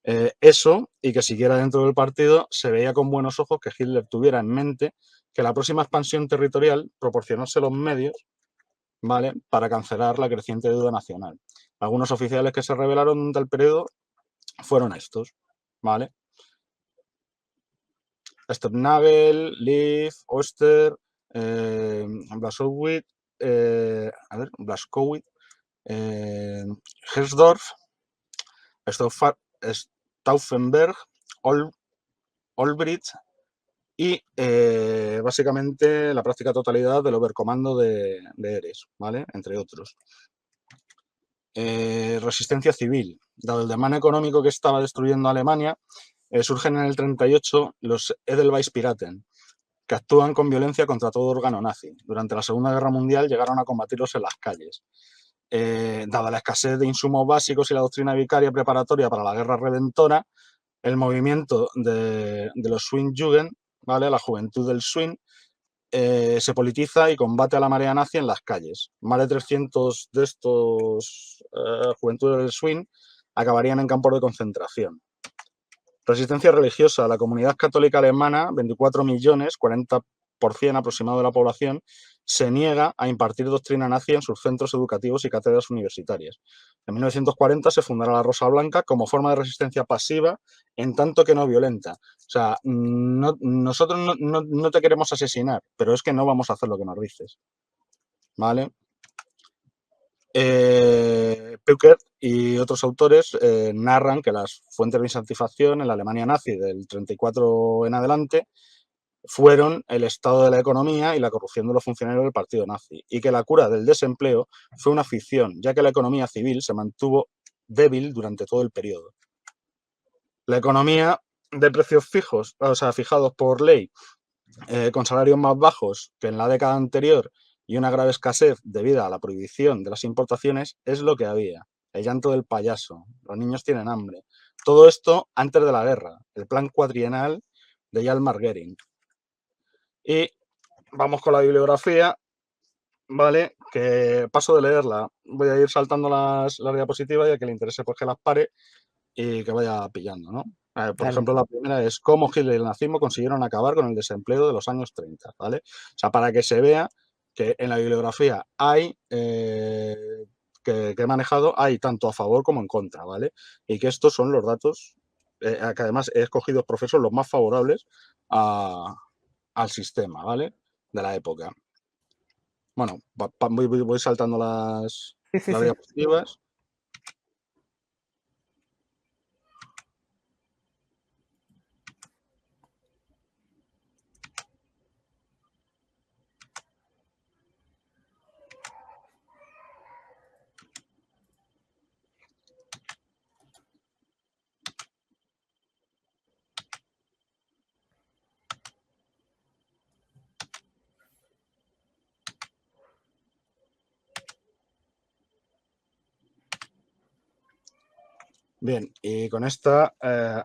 Eso, y que siguiera dentro del partido, se veía con buenos ojos que Hitler tuviera en mente que la próxima expansión territorial proporcionase los medios, ¿vale?, para cancelar la creciente deuda nacional. Algunos oficiales que se rebelaron del periodo fueron estos, ¿vale? Stepnagel, Leaf, Oster, Blaskowitz, Hersdorf, Stauffenberg, Olbricht y básicamente la práctica totalidad del Oberkommando de Heres, ¿vale?, entre otros. Resistencia civil. Dado el desmán económico que estaba destruyendo Alemania, surgen en el 38 los Edelweiss-Piraten, que actúan con violencia contra todo órgano nazi. Durante la Segunda Guerra Mundial llegaron a combatirlos en las calles. Dada la escasez de insumos básicos y la doctrina vicaria preparatoria para la guerra redentora, el movimiento de los Swingjugend, ¿vale?, la juventud del swing, se politiza y combate a la marea nazi en las calles. Más de 300 de estos juventudes del swing acabarían en campos de concentración. Resistencia religiosa. La comunidad católica alemana, 24 millones, 40% aproximado de la población, se niega a impartir doctrina nazi en sus centros educativos y cátedras universitarias. En 1940 se fundará la Rosa Blanca como forma de resistencia pasiva, en tanto que no violenta. O sea, nosotros no te queremos asesinar, pero es que no vamos a hacer lo que nos dices, ¿vale? Peukert y otros autores narran que las fuentes de insatisfacción en la Alemania nazi del 34 en adelante fueron el estado de la economía y la corrupción de los funcionarios del partido nazi, y que la cura del desempleo fue una ficción, ya que la economía civil se mantuvo débil durante todo el periodo. La economía de precios fijos, o sea, fijados por ley, con salarios más bajos que en la década anterior y una grave escasez debido a la prohibición de las importaciones, es lo que había. El llanto del payaso, los niños tienen hambre. Todo esto antes de la guerra, el plan cuatrienal de Hjalmar Göring. Y vamos con la bibliografía, ¿vale? Que paso de leerla. Voy a ir saltando las diapositivas y a que le interese pues que las pare y que vaya pillando, ¿no? Por ejemplo, la primera es cómo Hitler y el nazismo consiguieron acabar con el desempleo de los años 30, ¿vale? O sea, para que se vea que en la bibliografía hay, que he manejado, hay tanto a favor como en contra, ¿vale? Y que estos son los datos, que además he escogido, profesor, los más favorables al sistema, ¿vale?, de la época. Bueno, voy saltando las diapositivas. Bien, y con esta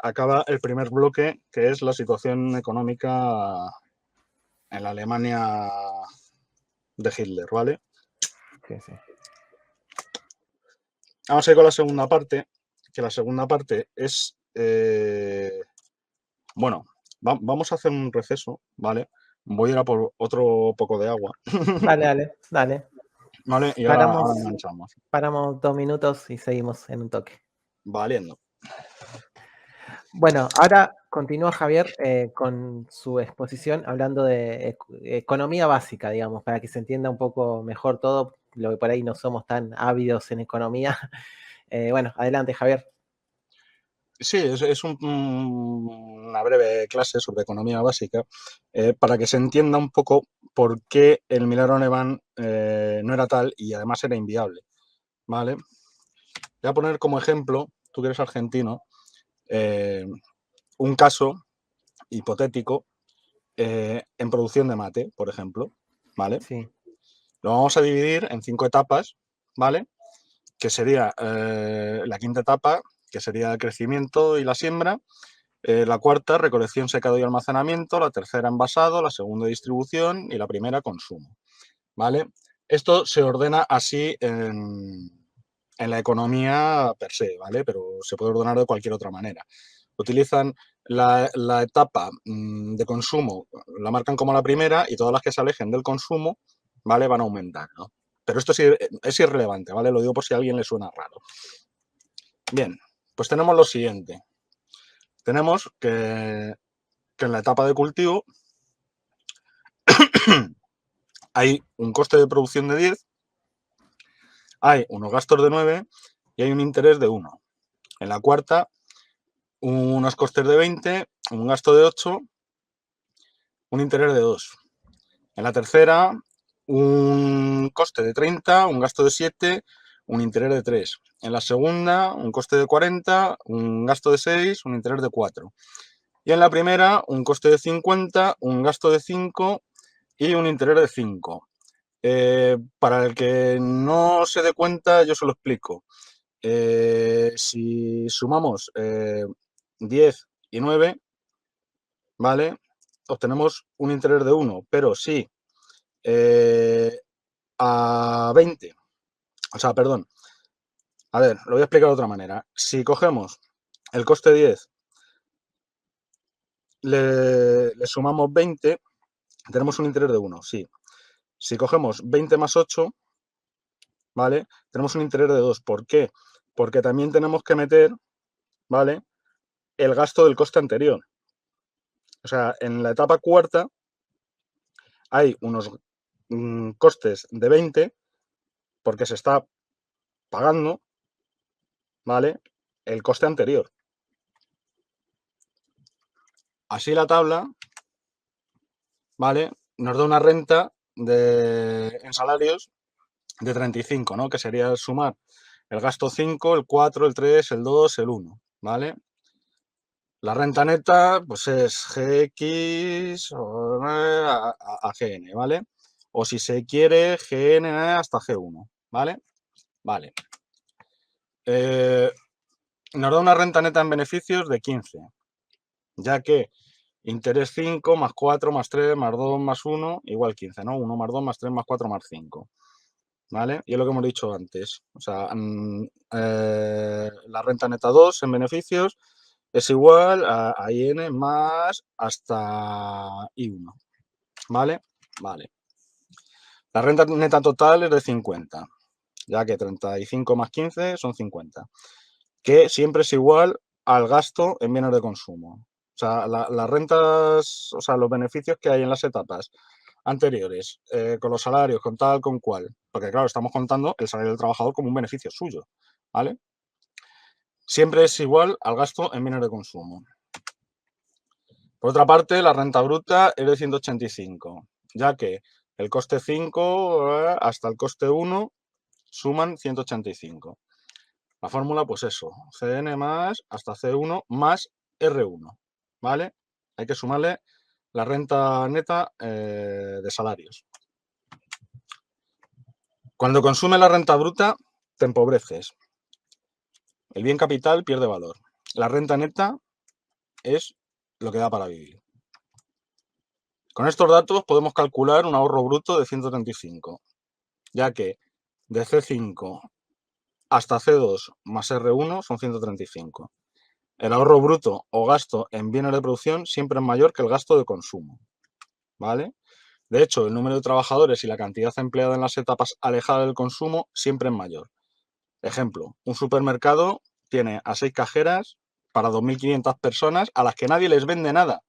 acaba el primer bloque, que es la situación económica en la Alemania de Hitler, ¿vale? Sí, sí. Vamos a ir con la segunda parte, que la segunda parte es... bueno, vamos a hacer un receso, ¿vale? Voy a ir a por otro poco de agua. Dale. Vale, y ahora enganchamos. Paramos 2 minutos y seguimos en un toque. Valiendo. Bueno, ahora continúa Javier con su exposición hablando de economía básica, digamos, para que se entienda un poco mejor todo, lo que por ahí no somos tan ávidos en economía. Bueno, adelante, Javier. Sí, es una breve clase sobre economía básica para que se entienda un poco por qué el milagro alemán no era tal y además era inviable, ¿vale? Voy a poner como ejemplo, tú que eres argentino, un caso hipotético en producción de mate, por ejemplo, ¿vale? Sí. Lo vamos a dividir en 5 etapas, ¿vale? Que sería la quinta etapa, que sería el crecimiento y la siembra, la cuarta, recolección, secado y almacenamiento, la tercera, envasado, la segunda, distribución y la primera, consumo, ¿vale? Esto se ordena así en la economía per se, ¿vale? Pero se puede ordenar de cualquier otra manera. Utilizan la etapa de consumo, la marcan como la primera y todas las que se alejen del consumo, ¿vale? Van a aumentar, ¿no? Pero esto es irrelevante, ¿vale? Lo digo por si a alguien le suena raro. Bien, pues tenemos lo siguiente. Tenemos que en la etapa de cultivo hay un coste de producción de 10, hay unos gastos de 9 y hay un interés de 1. En la cuarta, unos costes de 20, un gasto de 8, un interés de 2. En la tercera, un coste de 30, un gasto de 7, un interés de 3. En la segunda, un coste de 40, un gasto de 6, un interés de 4. Y en la primera, un coste de 50, un gasto de 5 y un interés de 5. Para el que no se dé cuenta, yo se lo explico. Si sumamos 10 y 9, ¿vale? Obtenemos un interés de 1, pero si a 20, o sea, perdón, a ver, lo voy a explicar de otra manera. Si cogemos el coste 10, le sumamos 20, tenemos un interés de 1, sí. Si cogemos 20 más 8, ¿vale? Tenemos un interés de 2. ¿Por qué? Porque también tenemos que meter, ¿vale?, el gasto del coste anterior. O sea, en la etapa cuarta hay unos costes de 20 porque se está pagando, ¿vale?, el coste anterior. Así la tabla, ¿vale?, nos da una renta en salarios de 35, ¿no?, que sería sumar el gasto 5, el 4, el 3, el 2, el 1, ¿vale? La renta neta, pues es GX a GN, ¿vale? O si se quiere, GN hasta G1, ¿vale? Vale. Nos da una renta neta en beneficios de 15, ya que interés 5 más 4 más 3 más 2 más 1 igual 15, ¿no? 1 más 2 más 3 más 4 más 5, ¿vale? Y es lo que hemos dicho antes. O sea, la renta neta 2 en beneficios es igual a IN más hasta I1, ¿vale? Vale. La renta neta total es de 50, ya que 35 más 15 son 50, que siempre es igual al gasto en bienes de consumo. O sea, las rentas, o sea, los beneficios que hay en las etapas anteriores, con los salarios, con tal, con cual, porque claro, estamos contando el salario del trabajador como un beneficio suyo, ¿vale? Siempre es igual al gasto en bienes de consumo. Por otra parte, la renta bruta es de 185, ya que el coste 5 hasta el coste 1 suman 185. La fórmula, pues eso, CN más hasta C1 más R1, ¿vale? Hay que sumarle la renta neta de salarios. Cuando consume la renta bruta, te empobreces. El bien capital pierde valor. La renta neta es lo que da para vivir. Con estos datos podemos calcular un ahorro bruto de 135, ya que de C5 hasta C2 más R1 son 135. El ahorro bruto o gasto en bienes de producción siempre es mayor que el gasto de consumo, ¿vale? De hecho, el número de trabajadores y la cantidad empleada en las etapas alejadas del consumo siempre es mayor. Ejemplo, un supermercado tiene a 6 cajeras para 2.500 personas a las que nadie les vende nada,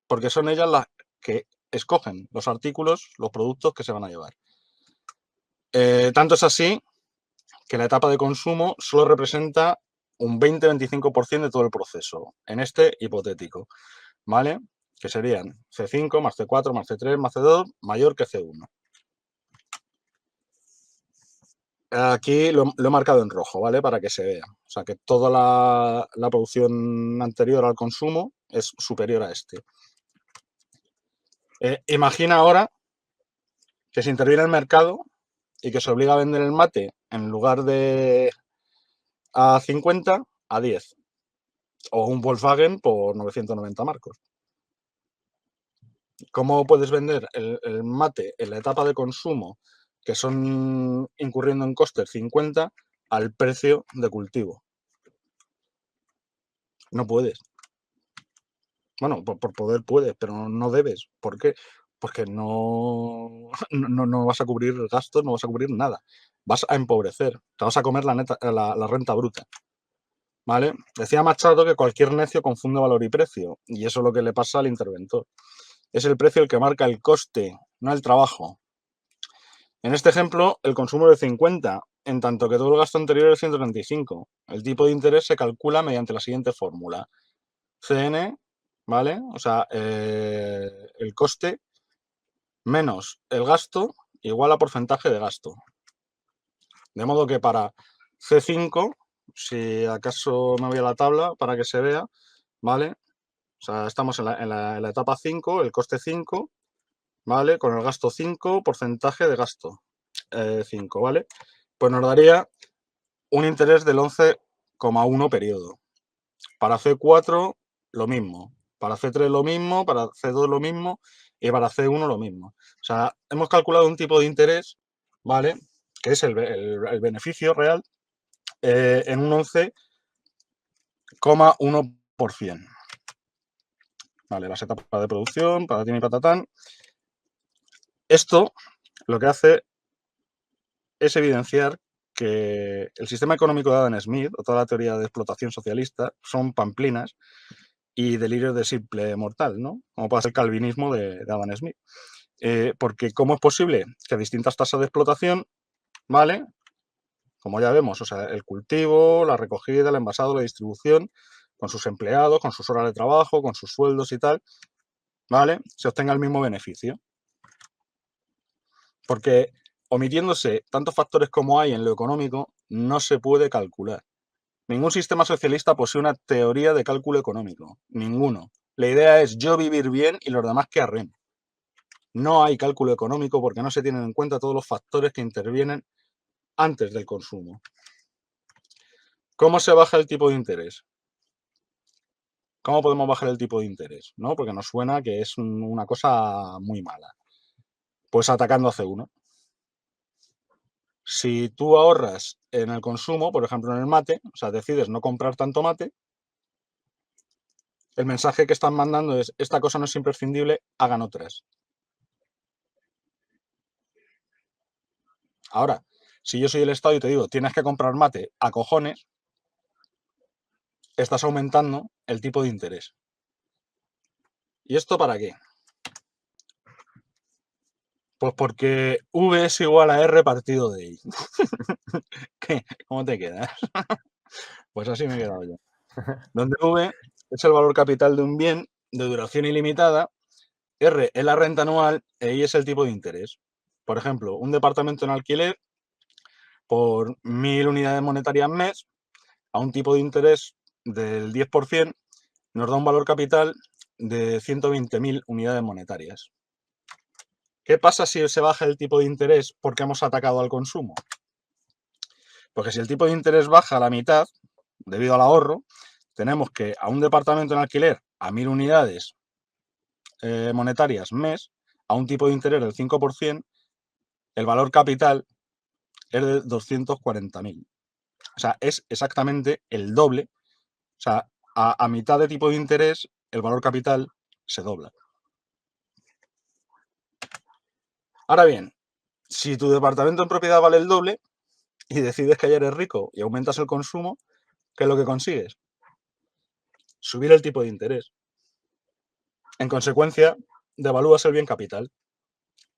porque son ellas las que escogen los artículos, los productos que se van a llevar. Tanto es así que la etapa de consumo solo representa un 20-25% de todo el proceso, en este hipotético, ¿vale? Que serían C5 más C4 más C3 más C2 mayor que C1. Aquí lo he marcado en rojo, ¿vale? Para que se vea. O sea, que toda la producción anterior al consumo es superior a este. Imagina ahora que se interviene el mercado y que se obliga a vender el mate en lugar de a 50, a 10. O un Volkswagen por 990 marcos. ¿Cómo puedes vender el mate en la etapa de consumo, que son incurriendo en costes 50, al precio de cultivo? No puedes. Bueno, por poder puedes, pero no debes. ¿Por qué? Porque no vas a cubrir gastos, no vas a cubrir nada. Vas a empobrecer, te vas a comer la renta bruta. ¿Vale? Decía Machado que cualquier necio confunde valor y precio, y eso es lo que le pasa al interventor. Es el precio el que marca el coste, no el trabajo. En este ejemplo, el consumo es de 50, en tanto que todo el gasto anterior es 135. El tipo de interés se calcula mediante la siguiente fórmula. CN, ¿vale? O sea, el coste menos el gasto igual a porcentaje de gasto. De modo que para C5, si acaso me voy a la tabla para que se vea, ¿vale? O sea, estamos en la etapa 5, el coste 5, ¿vale? Con el gasto 5, porcentaje de gasto 5, ¿vale? Pues nos daría un interés del 11,1 periodo. Para C4 lo mismo, para C3 lo mismo, para C2 lo mismo y para C1 lo mismo. O sea, hemos calculado un tipo de interés, ¿vale? Que es el beneficio real en un 11,1%. Vale, las etapas de producción, patatín y patatán. Esto lo que hace es evidenciar que el sistema económico de Adam Smith, o toda la teoría de explotación socialista, son pamplinas y delirios de simple mortal, ¿no? Como puede ser el calvinismo de Adam Smith. Porque ¿cómo es posible que distintas tasas de explotación, ¿vale? Como ya vemos, o sea, el cultivo, la recogida, el envasado, la distribución, con sus empleados, con sus horas de trabajo, con sus sueldos y tal, ¿vale? Se obtenga el mismo beneficio. Porque omitiéndose tantos factores como hay en lo económico, no se puede calcular. Ningún sistema socialista posee una teoría de cálculo económico. Ninguno. La idea es yo vivir bien y los demás que arren. No hay cálculo económico porque no se tienen en cuenta todos los factores que intervienen antes del consumo. ¿Cómo se baja el tipo de interés? ¿Cómo podemos bajar el tipo de interés? ¿No? Porque nos suena que es una cosa muy mala. Pues atacando a C1. Si tú ahorras en el consumo, por ejemplo en el mate, o sea, decides no comprar tanto mate, el mensaje que están mandando es, esta cosa no es imprescindible, hagan otras. Ahora, si yo soy el Estado y te digo, tienes que comprar mate a cojones, estás aumentando el tipo de interés. ¿Y esto para qué? Pues porque V es igual a R partido de I. ¿Qué? ¿Cómo te quedas? Pues así me he quedado yo. Donde V es el valor capital de un bien de duración ilimitada, R es la renta anual e I es el tipo de interés. Por ejemplo, un departamento en alquiler por 1.000 unidades monetarias mes a un tipo de interés del 10% nos da un valor capital de 120.000 unidades monetarias. ¿Qué pasa si se baja el tipo de interés porque hemos atacado al consumo? Porque si el tipo de interés baja a la mitad, debido al ahorro, tenemos que a un departamento en alquiler a 1.000 unidades monetarias mes, a un tipo de interés del 5%, el valor capital es de 240.000. O sea, es exactamente el doble. O sea, a mitad de tipo de interés, el valor capital se dobla. Ahora bien, si tu departamento en propiedad vale el doble y decides que ya eres rico y aumentas el consumo, ¿qué es lo que consigues? Subir el tipo de interés. En consecuencia, devalúas el bien capital.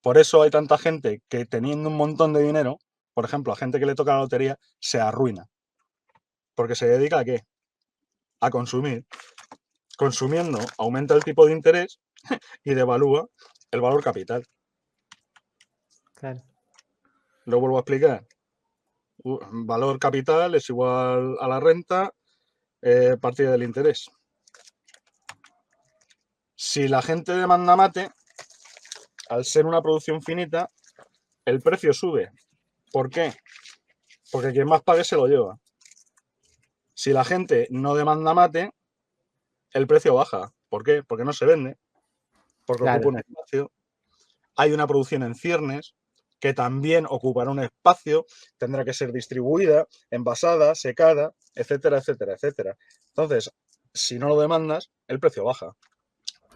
Por eso hay tanta gente que teniendo un montón de dinero, por ejemplo, a gente que le toca la lotería, se arruina. Porque se dedica ¿a qué? A consumir. Consumiendo aumenta el tipo de interés y devalúa el valor capital. Claro. Lo vuelvo a explicar. Valor capital es igual a la renta partida del interés. Si la gente demanda mate, al ser una producción finita, el precio sube. ¿Por qué? Porque quien más pague se lo lleva. Si la gente no demanda mate, el precio baja. ¿Por qué? Porque no se vende. Porque Claro. ocupa un espacio. Hay una producción en ciernes que también ocupará un espacio, tendrá que ser distribuida, envasada, secada, etcétera, etcétera, etcétera. Entonces, si no lo demandas, el precio baja.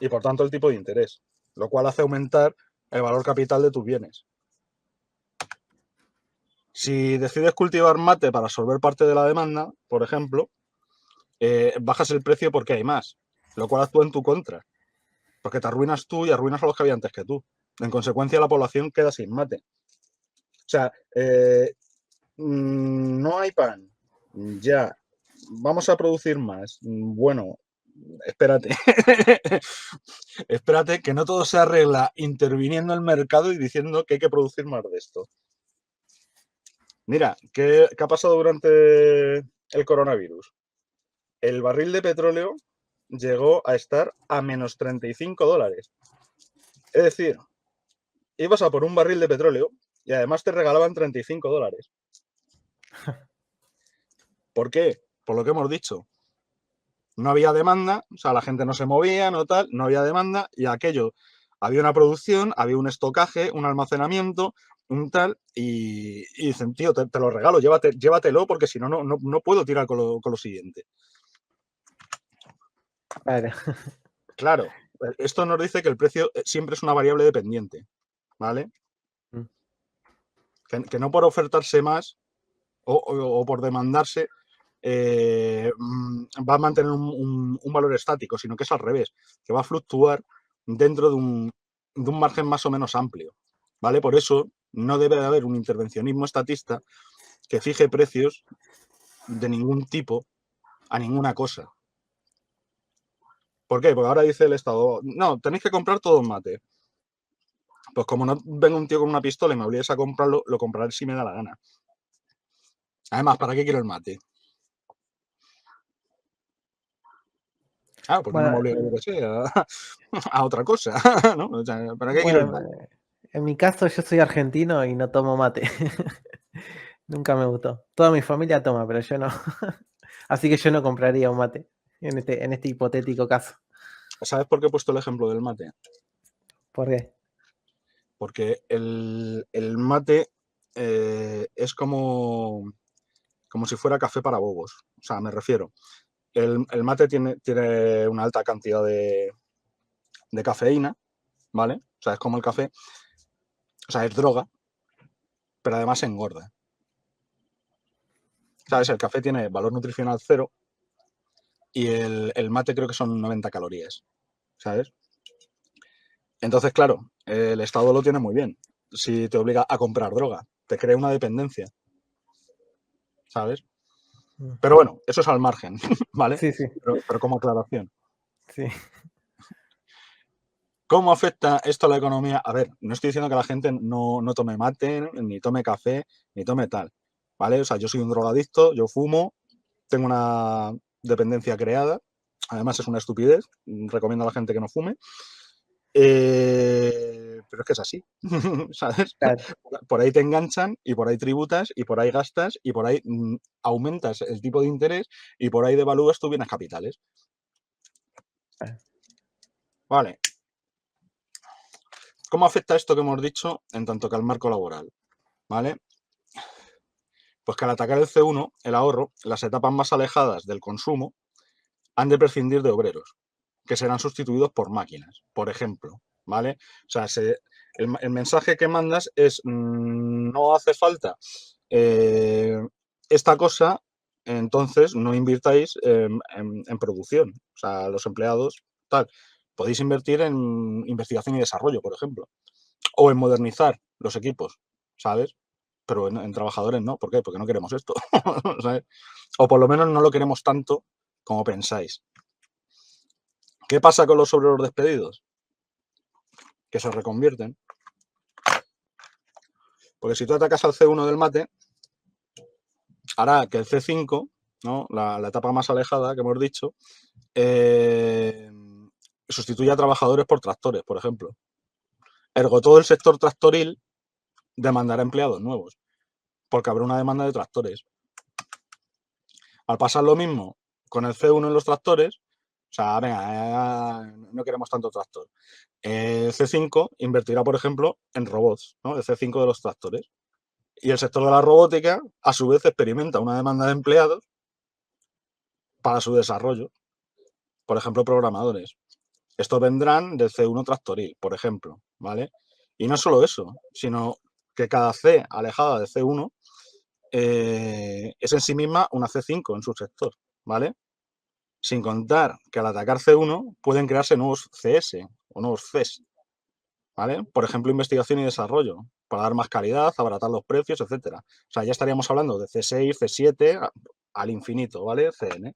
Y por tanto el tipo de interés, lo cual hace aumentar el valor capital de tus bienes. Si decides cultivar mate para absorber parte de la demanda, por ejemplo, bajas el precio porque hay más, lo cual actúa en tu contra, porque te arruinas tú y arruinas a los que había antes que tú. En consecuencia, la población queda sin mate. O sea, no hay pan, ya, vamos a producir más. Bueno, espérate. Espérate, que no todo se arregla interviniendo en el mercado y diciendo que hay que producir más de esto. Mira, ¿qué ha pasado durante el coronavirus? El barril de petróleo llegó a estar a menos 35 dólares. Es decir, ibas a por un barril de petróleo y además te regalaban 35 dólares. ¿Por qué? Por lo que hemos dicho. No había demanda, o sea, la gente no se movía, no tal, no había demanda y aquello, había una producción, había un estocaje, un almacenamiento, un tal, y dicen, tío, te lo regalo, llévatelo porque si no, no puedo tirar con lo siguiente. Claro. Claro, esto nos dice que el precio siempre es una variable dependiente, ¿vale? Mm. Que no por ofertarse más o por demandarse va a mantener un valor estático, sino que es al revés, que va a fluctuar dentro de un margen más o menos amplio, ¿vale? Por eso no debe de haber un intervencionismo estatista que fije precios de ningún tipo a ninguna cosa. ¿Por qué? Porque ahora dice el Estado, no, tenéis que comprar todo en mate. Pues como no venga un tío con una pistola y me obligues a comprarlo, lo compraré si me da la gana. Además, ¿para qué quiero el mate? Ah, porque no me Bueno, obliga, yo que sé, a otra cosa, ¿no? O sea, ¿para qué quiero el bueno, mate? en mi caso yo soy argentino y no tomo mate. Nunca me gustó. Toda mi familia toma, pero yo no. Así que yo no compraría un mate en este hipotético caso. ¿Sabes por qué he puesto el ejemplo del mate? ¿Por qué? Porque el mate es como si fuera café para bobos. O sea, me refiero. El mate tiene una alta cantidad de cafeína, ¿vale? O sea, es como el café. O sea, es droga, pero además engorda. ¿Sabes? El café tiene valor nutricional 0 y el mate creo que son 90 calorías, ¿sabes? Entonces, claro, el Estado lo tiene muy bien. Si te obliga a comprar droga, te crea una dependencia, ¿sabes? Pero bueno, eso es al margen, ¿vale? Sí, sí, Pero como aclaración. sí. ¿Cómo afecta esto a la economía? A ver, no estoy diciendo que la gente no tome mate, ni tome café, ni tome tal, ¿vale? O sea, yo soy un drogadicto, yo fumo, tengo una dependencia creada, además es una estupidez, recomiendo a la gente que no fume, pero es que es así, ¿sabes? Claro. Por ahí te enganchan y por ahí tributas y por ahí gastas y por ahí aumentas el tipo de interés y por ahí devalúas tus bienes capitales. Vale. ¿Cómo afecta esto que hemos dicho en tanto que al marco laboral? ¿Vale? Pues que al atacar el C1, el ahorro, las etapas más alejadas del consumo han de prescindir de obreros, que serán sustituidos por máquinas, por ejemplo, ¿vale? O sea, el mensaje que mandas es no hace falta esta cosa, entonces no invirtáis en producción. O sea, los empleados, tal. Podéis invertir en investigación y desarrollo, por ejemplo, o en modernizar los equipos, ¿sabes? pero en trabajadores no. ¿Por qué? Porque no queremos esto. ¿Sabes? O por lo menos no lo queremos tanto como pensáis. ¿Qué pasa con los obreros despedidos? Que se reconvierten. Porque si tú atacas al C1 del mate, hará que el C5, ¿no? La etapa más alejada que hemos dicho, sustituya a trabajadores por tractores, por ejemplo. Ergo, todo el sector tractoril demandará empleados nuevos, porque habrá una demanda de tractores. Al pasar lo mismo con el C1 en los tractores, o sea, venga, no queremos tanto tractor. El C5 invertirá, por ejemplo, en robots, ¿no? El C5 de los tractores. Y el sector de la robótica, a su vez, experimenta una demanda de empleados para su desarrollo. Por ejemplo, programadores. Estos vendrán del C1 tractoril, por ejemplo, ¿vale? Y no solo eso, sino que cada C alejada de C1 es en sí misma una C5 en su sector, ¿vale? Sin contar que al atacar C1 pueden crearse nuevos CS o nuevos Cs, ¿vale? Por ejemplo, investigación y desarrollo, para dar más calidad, abaratar los precios, etcétera. O sea, ya estaríamos hablando de C6, C7 al infinito, ¿vale? CN.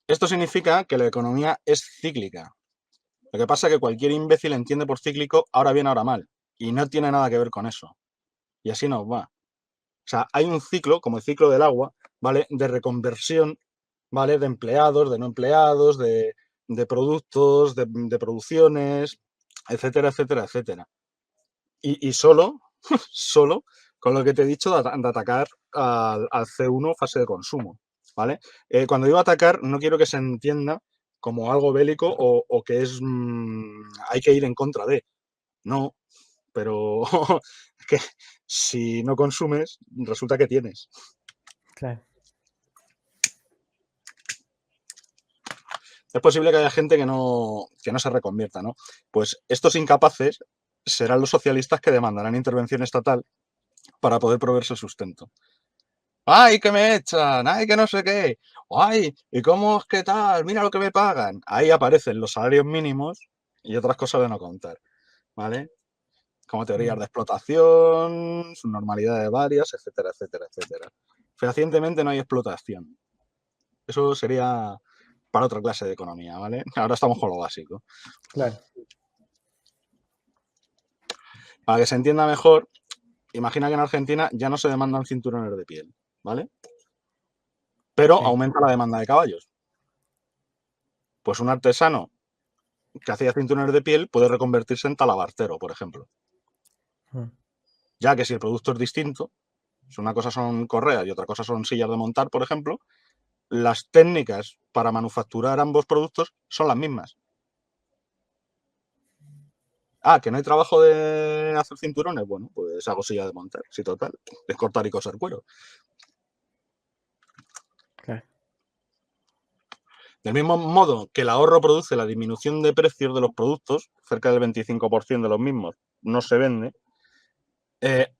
Esto significa que la economía es cíclica. Lo que pasa es que cualquier imbécil entiende por cíclico ahora bien, ahora mal. Y no tiene nada que ver con eso. Y así nos va. O sea, hay un ciclo, como el ciclo del agua, ¿vale? De reconversión, ¿vale? De empleados, de no empleados, de productos, de producciones, etcétera, etcétera, etcétera. Y solo con lo que te he dicho de atacar al C1 fase de consumo, ¿vale? Cuando digo atacar, no quiero que se entienda como algo bélico o que es hay que ir en contra de. No, pero que si no consumes, resulta que tienes. Claro. Es posible que haya gente que no se reconvierta, ¿no? Pues estos incapaces serán los socialistas que demandarán intervención estatal para poder proveerse el sustento. ¡Ay, que me echan! ¡Ay, que no sé qué! ¡Ay! ¿Y cómo es que tal? ¡Mira lo que me pagan! Ahí aparecen los salarios mínimos y otras cosas de no contar, ¿vale? Como teorías de explotación, subnormalidades varias, etcétera, etcétera, etcétera. Fehacientemente no hay explotación. Eso sería para otra clase de economía, ¿vale? Ahora estamos con lo básico. Claro. Para que se entienda mejor, imagina que en Argentina ya no se demandan cinturones de piel, ¿vale? Pero Sí. aumenta la demanda de caballos. Pues un artesano que hacía cinturones de piel puede reconvertirse en talabartero, por ejemplo. Ya que si el producto es distinto, si una cosa son correas y otra cosa son sillas de montar, por ejemplo, las técnicas para manufacturar ambos productos son las mismas. Ah, que no hay trabajo de hacer cinturones. Bueno, pues hago silla de montar. Sí, total. Es cortar y coser cuero. Claro. Del mismo modo que el ahorro produce la disminución de precios de los productos, cerca del 25% de los mismos no se vende,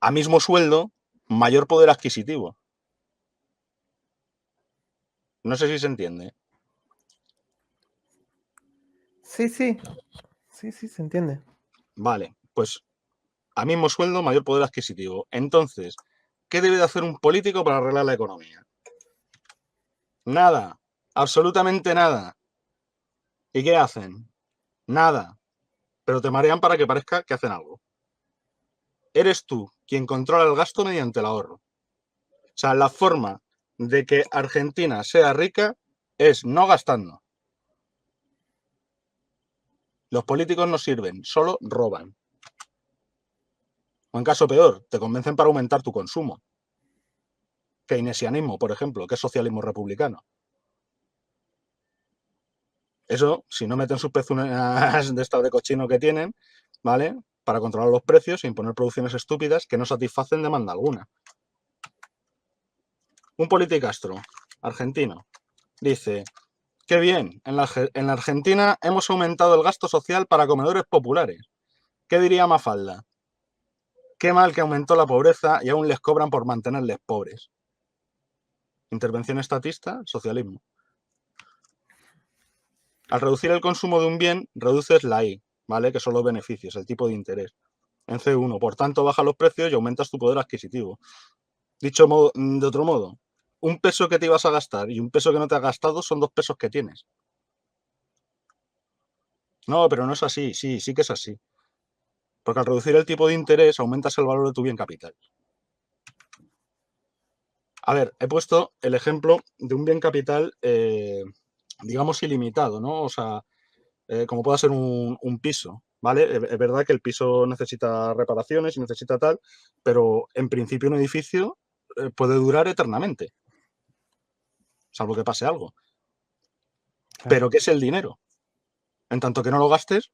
a mismo sueldo, mayor poder adquisitivo. No sé si se entiende. Sí, sí. Sí, sí, se entiende. Vale, pues a mismo sueldo, mayor poder adquisitivo. Entonces, ¿qué debe de hacer un político para arreglar la economía? Nada, absolutamente nada. ¿Y qué hacen? Nada, pero te marean para que parezca que hacen algo. Eres tú quien controla el gasto mediante el ahorro. O sea, la forma de que Argentina sea rica es no gastando. Los políticos no sirven, solo roban. O en caso peor, te convencen para aumentar tu consumo. Keynesianismo, por ejemplo, que es socialismo republicano. Eso, si no meten sus pezuñas de estado de cochino que tienen, ¿vale? Para controlar los precios e imponer producciones estúpidas que no satisfacen demanda alguna. Un politicastro argentino dice: qué bien, en la Argentina hemos aumentado el gasto social para comedores populares. ¿Qué diría Mafalda? Qué mal que aumentó la pobreza y aún les cobran por mantenerles pobres. Intervención estatista, socialismo. Al reducir el consumo de un bien, reduces la I, ¿vale? Que son los beneficios, el tipo de interés. en C1. Por tanto, bajan los precios y aumentas tu poder adquisitivo. Dicho de otro modo, un peso que te ibas a gastar y un peso que no te has gastado son 2 pesos que tienes. No, pero no es así. Sí, sí que es así. Porque al reducir el tipo de interés aumentas el valor de tu bien capital. A ver, he puesto el ejemplo de un bien capital, digamos, ilimitado, ¿no? O sea, como pueda ser un piso, ¿vale? Es verdad que el piso necesita reparaciones y necesita tal, pero en principio un edificio puede durar eternamente, salvo que pase algo. Claro. Pero ¿qué es el dinero? En tanto que no lo gastes,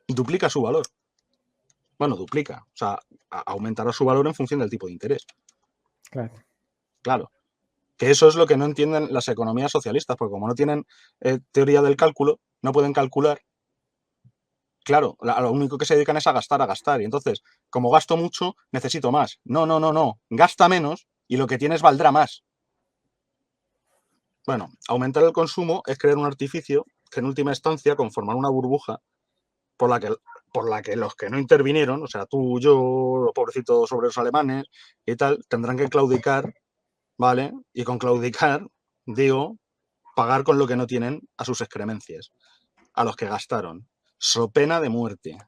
duplica su valor. Bueno, duplica, o sea, aumentará su valor en función del tipo de interés. Claro. Claro. Que eso es lo que no entienden las economías socialistas, porque como no tienen teoría del cálculo, no pueden calcular. Claro, a lo único que se dedican es a gastar. Y entonces, como gasto mucho, necesito más. No. Gasta menos y lo que tienes valdrá más. Bueno, aumentar el consumo es crear un artificio que en última instancia conformar una burbuja por la que los que no intervinieron, o sea, tú, yo, los pobrecitos obreros alemanes y tal, tendrán que claudicar, ¿vale? Y con claudicar, digo, pagar con lo que no tienen a sus excremencias, a los que gastaron, so pena de muerte.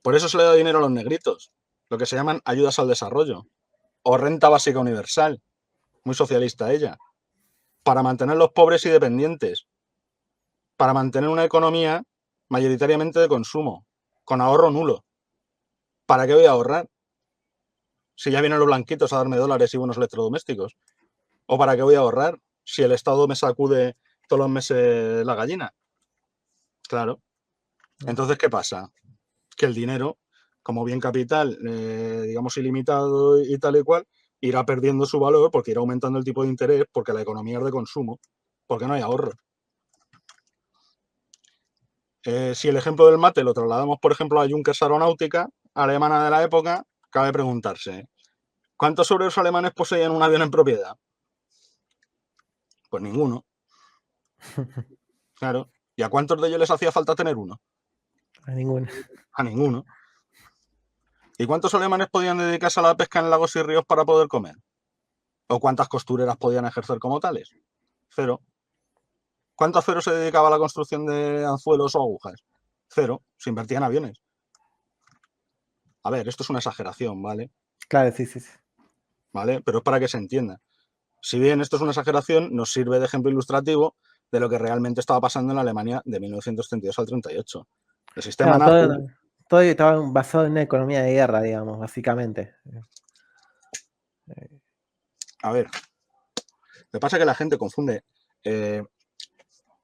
Por eso se le da dinero a los negritos, lo que se llaman ayudas al desarrollo, o renta básica universal, muy socialista ella, para mantener los pobres y dependientes, para mantener una economía mayoritariamente de consumo, con ahorro nulo. ¿Para qué voy a ahorrar? Si ya vienen los blanquitos a darme dólares y buenos electrodomésticos. ¿O para qué voy a ahorrar si el Estado me sacude todos los meses la gallina? Claro. Entonces, ¿qué pasa? Que el dinero, como bien capital, digamos ilimitado y tal y cual, irá perdiendo su valor porque irá aumentando el tipo de interés, porque la economía es de consumo, porque no hay ahorro. Si el ejemplo del mate lo trasladamos, por ejemplo, a la Junkers aeronáutica alemana de la época, cabe preguntarse, ¿cuántos obreros alemanes poseían un avión en propiedad? Pues ninguno. Claro. ¿Y a cuántos de ellos les hacía falta tener uno? A ninguno. A ninguno. ¿Y cuántos alemanes podían dedicarse a la pesca en lagos y ríos para poder comer? ¿O cuántas costureras podían ejercer como tales? 0. ¿Cuánto acero se dedicaba a la construcción de anzuelos o agujas? 0. Se invertía en aviones. A ver, esto es una exageración, ¿vale? Claro, sí. ¿Vale? Pero es para que se entienda. Si bien esto es una exageración, nos sirve de ejemplo ilustrativo de lo que realmente estaba pasando en la Alemania de 1932 al 38. El sistema Claro, nazi... todo estaba basado en una economía de guerra, digamos, básicamente. A ver, me pasa que la gente confunde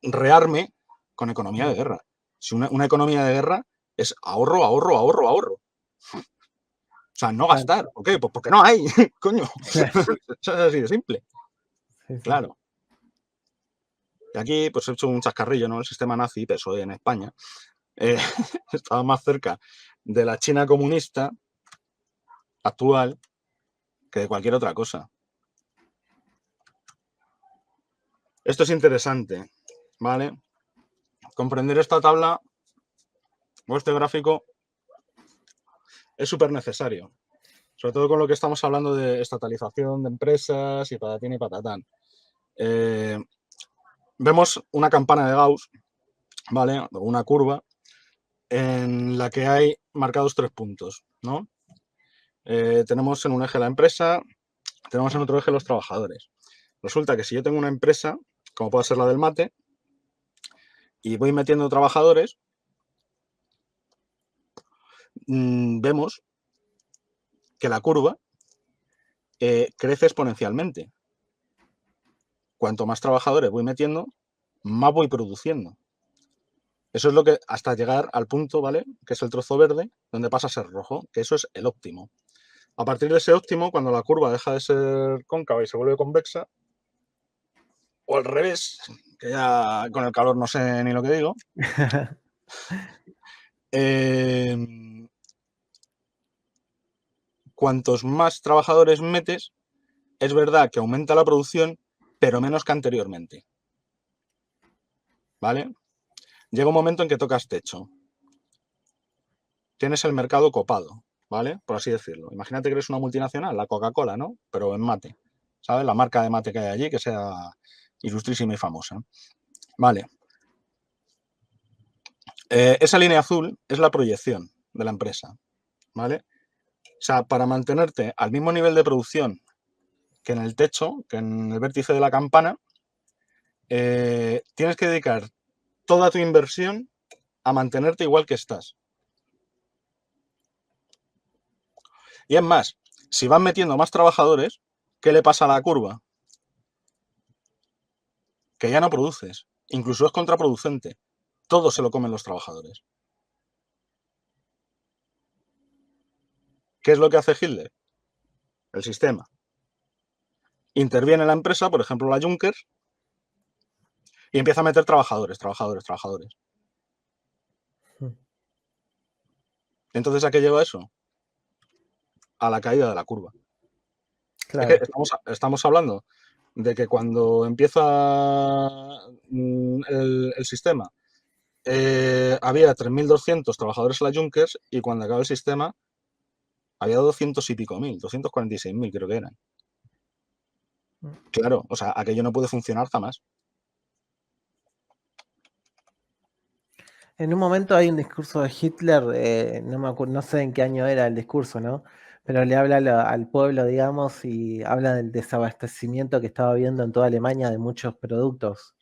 rearme con economía de guerra. Si una economía de guerra es ahorro. O sea, no gastar. ¿Por qué? Pues porque no hay, coño. Eso es así de simple. Sí. Claro. Y aquí, pues he hecho un chascarrillo, ¿no? El sistema nazi, PSOE en España, estaba más cerca de la China comunista actual que de cualquier otra cosa. Esto es interesante, ¿vale? Comprender esta tabla o este gráfico es súper necesario. Sobre todo con lo que estamos hablando de estatalización de empresas y patatín y patatán. Vemos una campana de Gauss, ¿vale? Una curva en la que hay marcados 3 puntos, ¿no? Tenemos en un eje la empresa, tenemos en otro eje los trabajadores. Resulta que si yo tengo una empresa, como puede ser la del mate, y voy metiendo trabajadores, vemos que la curva crece exponencialmente. Cuanto más trabajadores voy metiendo, más voy produciendo. Eso es lo que, hasta llegar al punto, ¿vale? Que es el trozo verde, donde pasa a ser rojo, que eso es el óptimo. A partir de ese óptimo, cuando la curva deja de ser cóncava y se vuelve convexa, o al revés, que ya con el calor no sé ni lo que digo, cuantos más trabajadores metes, es verdad que aumenta la producción, pero menos que anteriormente. ¿Vale? llega un momento en que tocas techo. Tienes el mercado copado, ¿vale? Por así decirlo. Imagínate que eres una multinacional, la Coca-Cola, ¿no? Pero en mate, ¿sabes? La marca de mate que hay allí, que sea ilustrísima y famosa. Vale. Esa línea azul es la proyección de la empresa, ¿vale? O sea, para mantenerte al mismo nivel de producción que en el techo, que en el vértice de la campana, tienes que dedicar toda tu inversión a mantenerte igual que estás. Y es más, si vas metiendo más trabajadores, ¿qué le pasa a la curva? Que ya no produces. Incluso es contraproducente. Todo se lo comen los trabajadores. ¿Qué es lo que hace Hitler? El sistema. Interviene la empresa, por ejemplo la Junkers, y empieza a meter trabajadores. Entonces, ¿a qué lleva eso? A la caída de la curva. Claro. Es que estamos hablando de que cuando empieza el sistema había 3.200 trabajadores en la Junkers y cuando acaba el sistema había 200 y pico mil, 246.000 creo que eran. Claro, o sea, aquello no puede funcionar jamás. En un momento hay un discurso de Hitler, no me acuerdo, no sé en qué año era el discurso, ¿no? Pero le habla al pueblo, digamos, y habla del desabastecimiento que estaba habiendo en toda Alemania de muchos productos,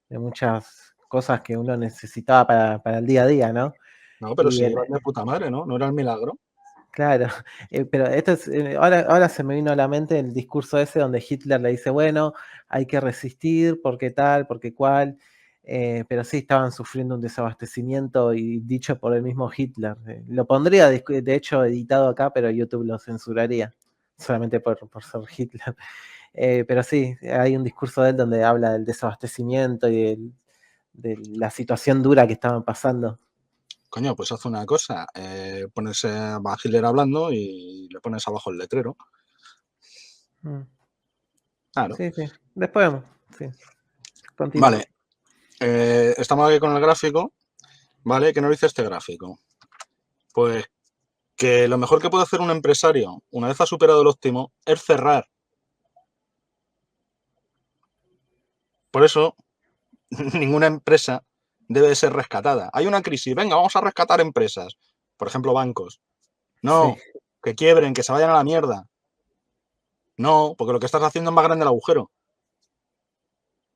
de muchas cosas que uno necesitaba para el día a día, ¿no? No, pero Y si iban de puta madre, ¿no? No era el milagro. claro, pero esto es, ahora se me vino a la mente el discurso ese donde Hitler le dice, bueno, hay que resistir, porque tal, porque cual, pero sí estaban sufriendo un desabastecimiento y dicho por el mismo Hitler. Lo pondría de hecho editado acá, pero YouTube lo censuraría, solamente por ser Hitler. Pero sí, hay un discurso de él donde habla del desabastecimiento y de la situación dura que estaban pasando. Coño, pues haz una cosa, ponerse a Hitler hablando y le pones abajo el letrero. Claro. Sí, sí. Después vemos. Sí. Continúa. Vale. Estamos aquí con el gráfico. ¿Vale? ¿Qué nos dice este gráfico? Pues que lo mejor que puede hacer un empresario, una vez ha superado el óptimo, es cerrar. Por eso, ninguna empresa debe ser rescatada. Hay una crisis, venga, vamos a rescatar empresas. Por ejemplo, bancos. No, Sí. que quiebren, que se vayan a la mierda. No, porque lo que estás haciendo es más grande el agujero.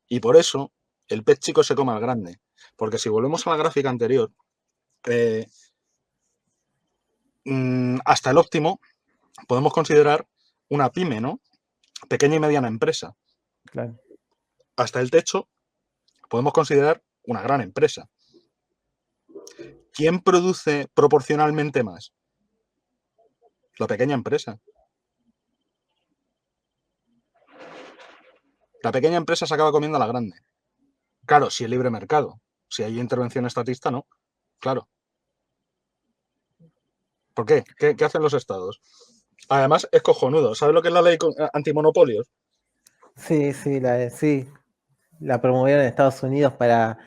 Y por eso el pez chico se come al grande. Porque si volvemos a la gráfica anterior, hasta el óptimo podemos considerar una pyme, ¿no? Pequeña y mediana empresa. Claro. Hasta el techo podemos considerar una gran empresa. ¿Quién produce proporcionalmente más? La pequeña empresa. La pequeña empresa se acaba comiendo a la grande. Claro, si es libre mercado. Si hay intervención estatista, no. Claro. ¿Por qué? ¿Qué hacen los estados? Además, es cojonudo. ¿Sabes lo que es la ley antimonopolios? Sí, sí, la promovieron en Estados Unidos para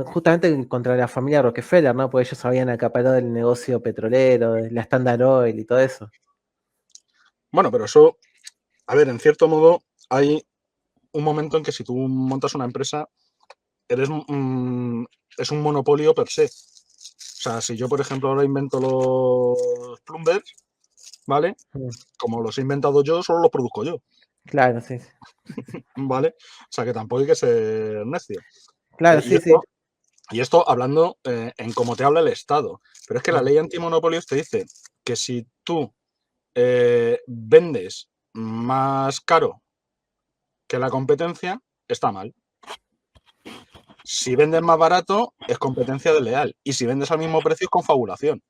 justamente contra la familia Rockefeller, ¿no? Porque ellos habían acaparado el negocio petrolero, la Standard Oil y todo eso. Bueno, pero eso, a ver, en cierto modo, hay un momento en que si tú montas una empresa, es un monopolio per se. O sea, si yo, por ejemplo, ahora invento los plumbers, ¿vale? Como los he inventado yo, solo los produzco yo. Claro, sí. ¿Vale? O sea, que tampoco hay que ser necio. Claro, sí. Y esto hablando en cómo te habla el Estado. Pero es que la ley antimonopolios te dice que si tú vendes más caro que la competencia, está mal. Si vendes más barato, es competencia desleal. Y si vendes al mismo precio, es confabulación.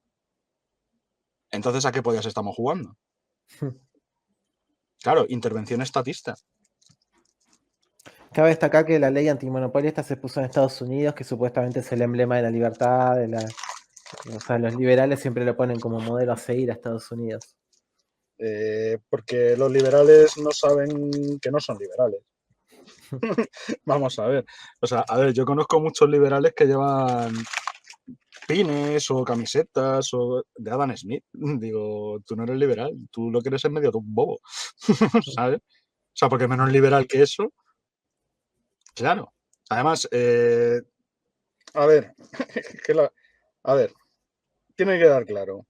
Entonces, ¿a qué pollas estamos jugando? Claro, intervención estatista. Cabe destacar que la ley antimonopolista se puso en Estados Unidos, que supuestamente es el emblema de la libertad, o sea, los liberales siempre lo ponen como modelo a seguir a Estados Unidos. Porque los liberales no saben que no son liberales. Vamos a ver. O sea, a ver, yo conozco muchos liberales que llevan pines o camisetas o de Adam Smith. Digo, tú no eres liberal, tú lo que eres es medio un bobo, ¿sabes? O sea, porque menos liberal que eso, claro. Además, a ver, a ver, tiene que quedar claro.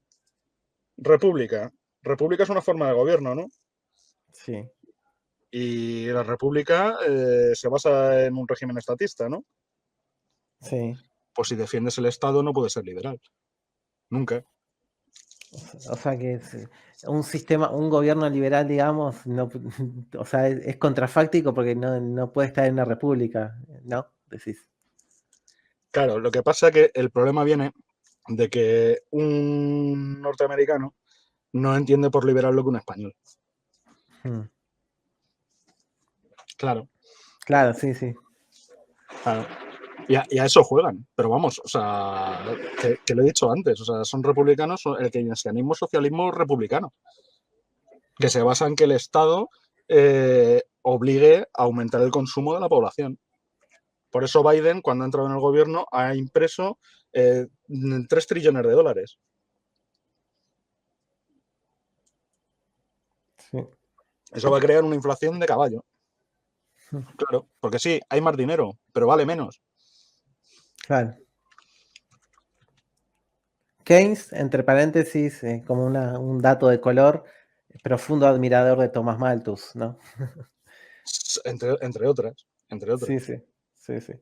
República. República es una forma de gobierno, ¿no? Sí. Y la república se basa en un régimen estatista, ¿no? Sí. Pues si defiendes el Estado no puedes ser liberal. Nunca. O sea que un sistema, un gobierno liberal, digamos, no, o sea, es contrafáctico porque no puede estar en una república, ¿no? Decís. Claro, lo que pasa es que el problema viene de que un norteamericano no entiende por liberal lo que un español. Claro. Claro, sí, sí. Claro. Y a eso juegan. Pero vamos, o sea, que lo he dicho antes, o sea, son republicanos, el keynesianismo, socialismo republicano, que se basa en que el Estado obligue a aumentar el consumo de la población. Por eso Biden, cuando ha entrado en el gobierno, ha impreso 3 trillones de dólares. Sí. Eso va a crear una inflación de caballo. Claro, porque sí, hay más dinero, pero vale menos. Claro. Keynes, entre paréntesis, como un dato de color, profundo admirador de Thomas Malthus, ¿no? Entre otras. Sí, sí, sí, sí.